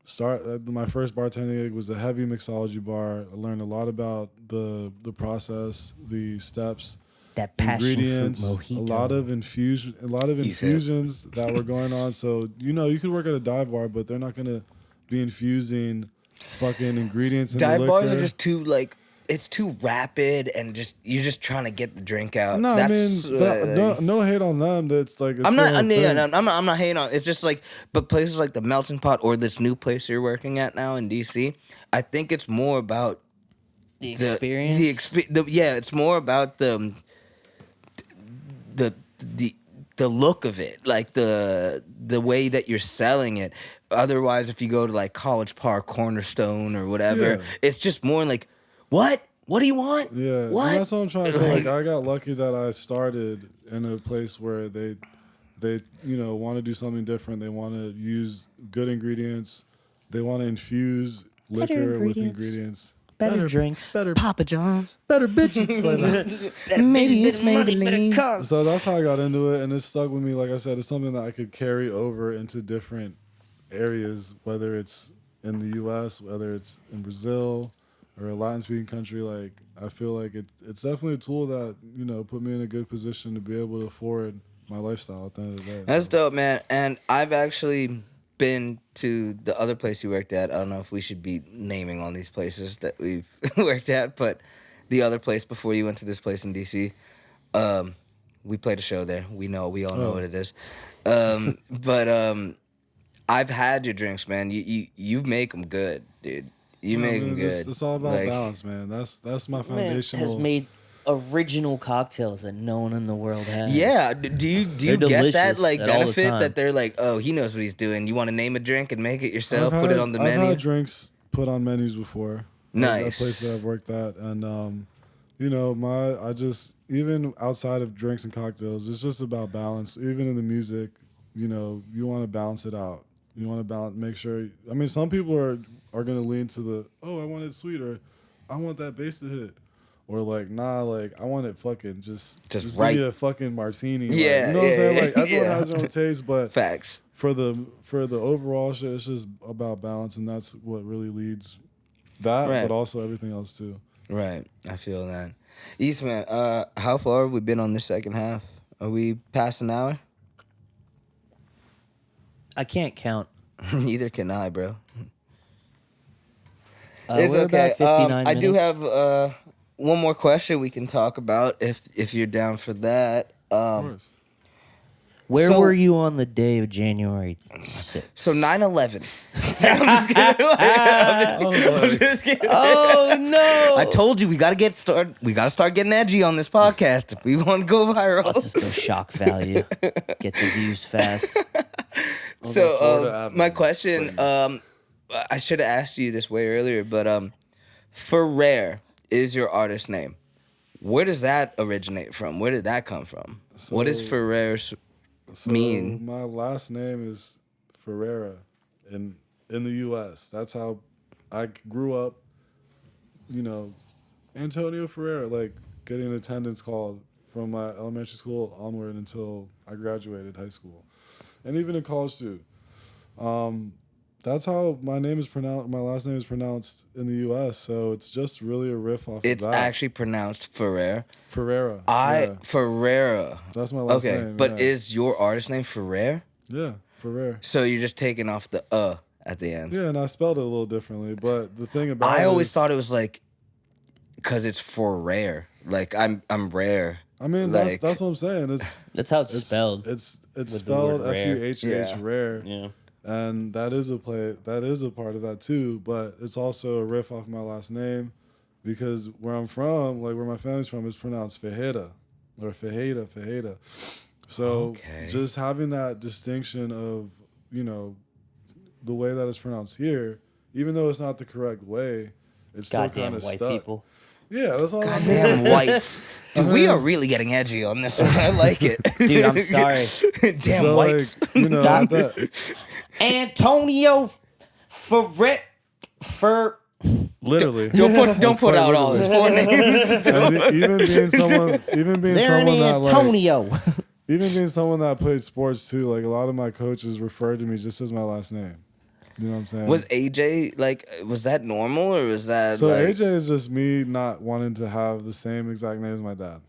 my first bartending gig was a heavy mixology bar. I learned a lot about the process, the steps, That passion fruit ingredients, mojito. a lot of He's hip. infusions that were going on. So you know, you could work at a dive bar, but they're not gonna be infusing fucking ingredients in Dive the bars liquor. are just too like it's too rapid and just you're just trying to get the drink out. No, I mean, That's, no hate on them. That's like it's I'm their not. own Yeah, thing. I'm not hating on. It's just like, but places like the Melting Pot or this new place you're working at now in DC, I think it's more about the experience. yeah, it's more about the look of it, like the way that you're selling it. Otherwise, if you go to like College Park, Cornerstone, or whatever, Yeah. it's just more like, what? What do you want? Yeah, What? and that's what I'm trying to say. Like, I got lucky that I started in a place where they want to do something different. They want to use good ingredients. They want to infuse liquor with ingredients. Better drinks. Better Papa John's. better bitches. Like, Maybe it's Maybelline. so that's how I got into it, and it stuck with me. Like I said, it's something that I could carry over into different areas, whether it's in the U.S., whether it's in Brazil, or a Latin-speaking country. Like, I feel like it's definitely a tool that, put me in a good position to be able to afford my lifestyle at the end of the day. That's dope, man. And I've actually been to the other place you worked at. I don't know if we should be naming all these places that we've worked at, but the other place before you went to this place in DC, we played a show there. We all know what it is. But I've had your drinks, man. You make them good, dude. You make them good. It's all about balance, man. That's my foundational. Has made original cocktails that no one in the world has. Yeah, do you get that delicious like all the benefit time. that they're like, oh, he knows what he's doing. You want to name a drink and make it yourself, put it on the menu. I've had drinks put on menus before. Nice. That place that I've worked at, and even outside of drinks and cocktails, it's just about balance. Even in the music, you want to balance it out. You want to make sure. I mean, some people are going to lean to the, oh, I want it sweet, or I want that bass to hit. Or like, nah, like I want it fucking just right. give me a fucking martini. Yeah, like, you know what I'm saying? Like everyone yeah. has their own taste, but Facts. for the overall shit, it's just about balance, and that's what really leads that, Right. but also everything else too. Right, I feel that. Eastman, how far have we been on this second half? Are we past an hour? I can't count. Neither can I, bro. We're It's okay. about 59 minutes. I do have one more question we can talk about if you're down for that. Of course. Where So- were you on the day of January 6th? So 9/11. I'm just kidding. I'm just kidding. Oh no! I told you we gotta start getting edgy on this podcast if we want to go viral. Let's just go shock value. Get the views fast. So Florida Avenue. my question, I should have asked you this way earlier, but Fuhhrare is your artist name. Where does that originate from? Where did that come from? What does Fuhhrare mean? My last name is Fuhhrare in the U.S. That's how I grew up. Antonio Fuhhrare, like getting an attendance call from my elementary school onward until I graduated high school, and even in college too. That's how my name is pronounced. My last name is pronounced in the U.S. So it's just really a riff off It's of that. actually pronounced Fuhhrare. Fuhhrare. Fuhhrare. That's my last Okay, name. but yeah. is your artist name Fuhhrare? Yeah, Fuhhrare. So you're just taking off the at the end. Yeah, and I spelled it a little differently. But the thing about I always is, thought it was like, because it's for rare. Like I'm rare. I mean, like- that's what I'm saying. That's how it's spelled. It's the spelled word rare. Fuhh Yeah. rare. Yeah. And that is a part of that too, but it's also a riff off my last name, because where I'm from, like where my family's from, is pronounced Fuhhrare or Fuhhrare. So Okay. just having that distinction of, the way that it's pronounced here, even though it's not the correct way, it's still Goddamn kind of white stuck. people. Yeah, that's all I'm Damn whites. Dude, we are really getting edgy on this one. I like it. Dude, I'm sorry. Damn So whites. like, God. that, Antonio for literally. Don't put out all his four names. And even being someone Zarin that like, Antonio. even being someone that played sports too, like a lot of my coaches referred to me just as my last name. You know what I'm saying? Was AJ like? Was that normal or was that? So like, AJ is just me not wanting to have the same exact name as my dad.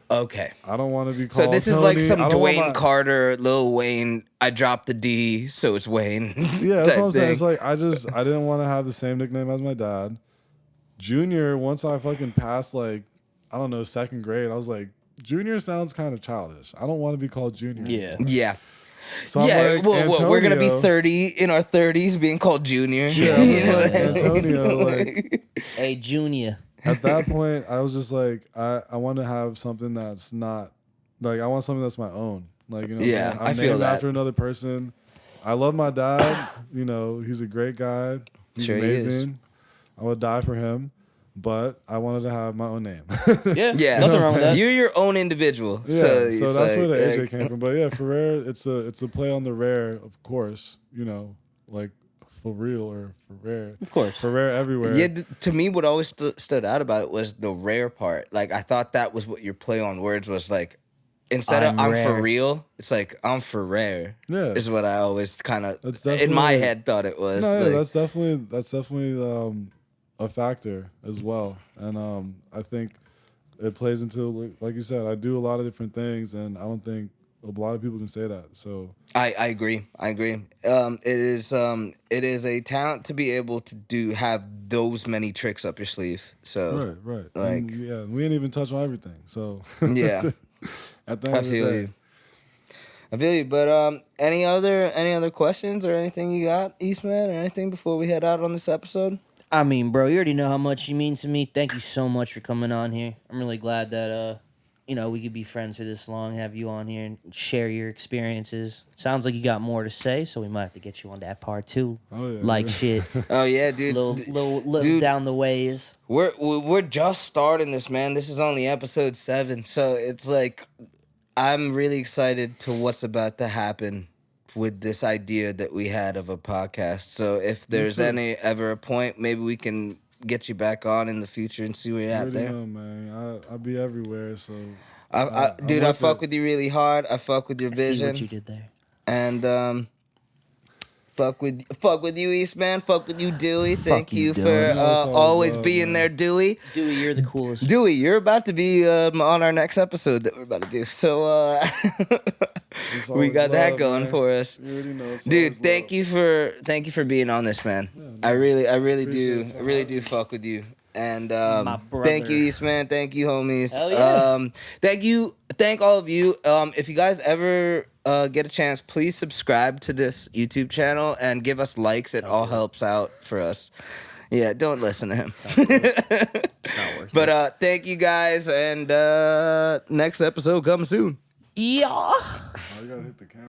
Okay. I don't want to be called. So this is Tony. like some I don't want Dwayne my- Carter, Lil Wayne. I dropped the D, so it's Wayne. Yeah, that's type what I'm saying. thing. It's like I didn't want to have the same nickname as my dad. Junior, once I fucking passed like, I don't know, second grade, I was like, Junior sounds kind of childish. I don't want to be called Junior. Yeah. Yeah. So I'm Yeah, like, well, we're gonna be Antonio. 30 in our 30s, being called Junior. Yeah, I was like, Antonio, like Hey, Junior. at that point, I was just like, I want to have something that's not like I want something that's my own. Like, you know, Yeah, I'm I feel named that. after another person. I love my dad. You know, he's a great guy. He's Sure he is. amazing. I would die for him, but I wanted to have my own name. Yeah, Yeah, nothing wrong with that. You're your own individual. Yeah, So, so it's that's where the like, AJ came from. But yeah, Fuhhrare, it's a play on the rare, of course. You know, like for real or for rare. Of course. Fuhhrare everywhere. Yeah, to me, what always stood out about it was the rare part. Like, I thought that was what your play on words was. Like, instead of I'm I'm for rare. real, it's like I'm for rare. Yeah. Is what I always kind of That's in my definitely- head thought it was. No, yeah, like, that's definitely a factor as well, and I think it plays into, like you said, I do a lot of different things, and I don't think a lot of people can say that. So I agree. It is a talent to be able to have those many tricks up your sleeve. So right, like- and, yeah, we ain't even touch on everything. So yeah, at the end I of the feel day, you. I feel you. But any other questions or anything you got, Eastman, or anything before we head out on this episode? I mean, bro, you already know how much you mean to me. Thank you so much for coming on here. I'm really glad that we could be friends for this long, have you on here and share your experiences. Sounds like you got more to say, so we might have to get you on that part too. Oh, yeah, Like yeah. shit, Oh yeah, dude. little dude. down the ways. We're just starting this, man. This is only episode 7, so it's like I'm really excited to what's about to happen with this idea that we had of a podcast. So if there's too. ever a point, maybe we can get you back on in the future and see where you're you at already there. know, man. I'll be everywhere. So Dude, I with fuck it. with you really hard. I fuck with your I see vision, what you did there. and fuck with you, Eastman. Fuck with you, Dewey. Thank you, you Dewey. for You know it's always always love, being man. there, Dewey. Dewey, you're the coolest. Dewey, you're about to be on our next episode that we're about to do. So It's we always got that love, going man. for us. You already know it's Dude, always thank you for being on this, man. I really do. Appreciate I really do fuck with you. And My thank you, brother. Eastman. Thank you, homies. Hell yeah. Thank all of you. If you guys ever get a chance, please subscribe to this YouTube channel and give us likes. It all helps out for us. Yeah, don't listen to him. Not worth But thank you guys, and next episode comes soon. Yeah. Oh, you gotta hit the camera.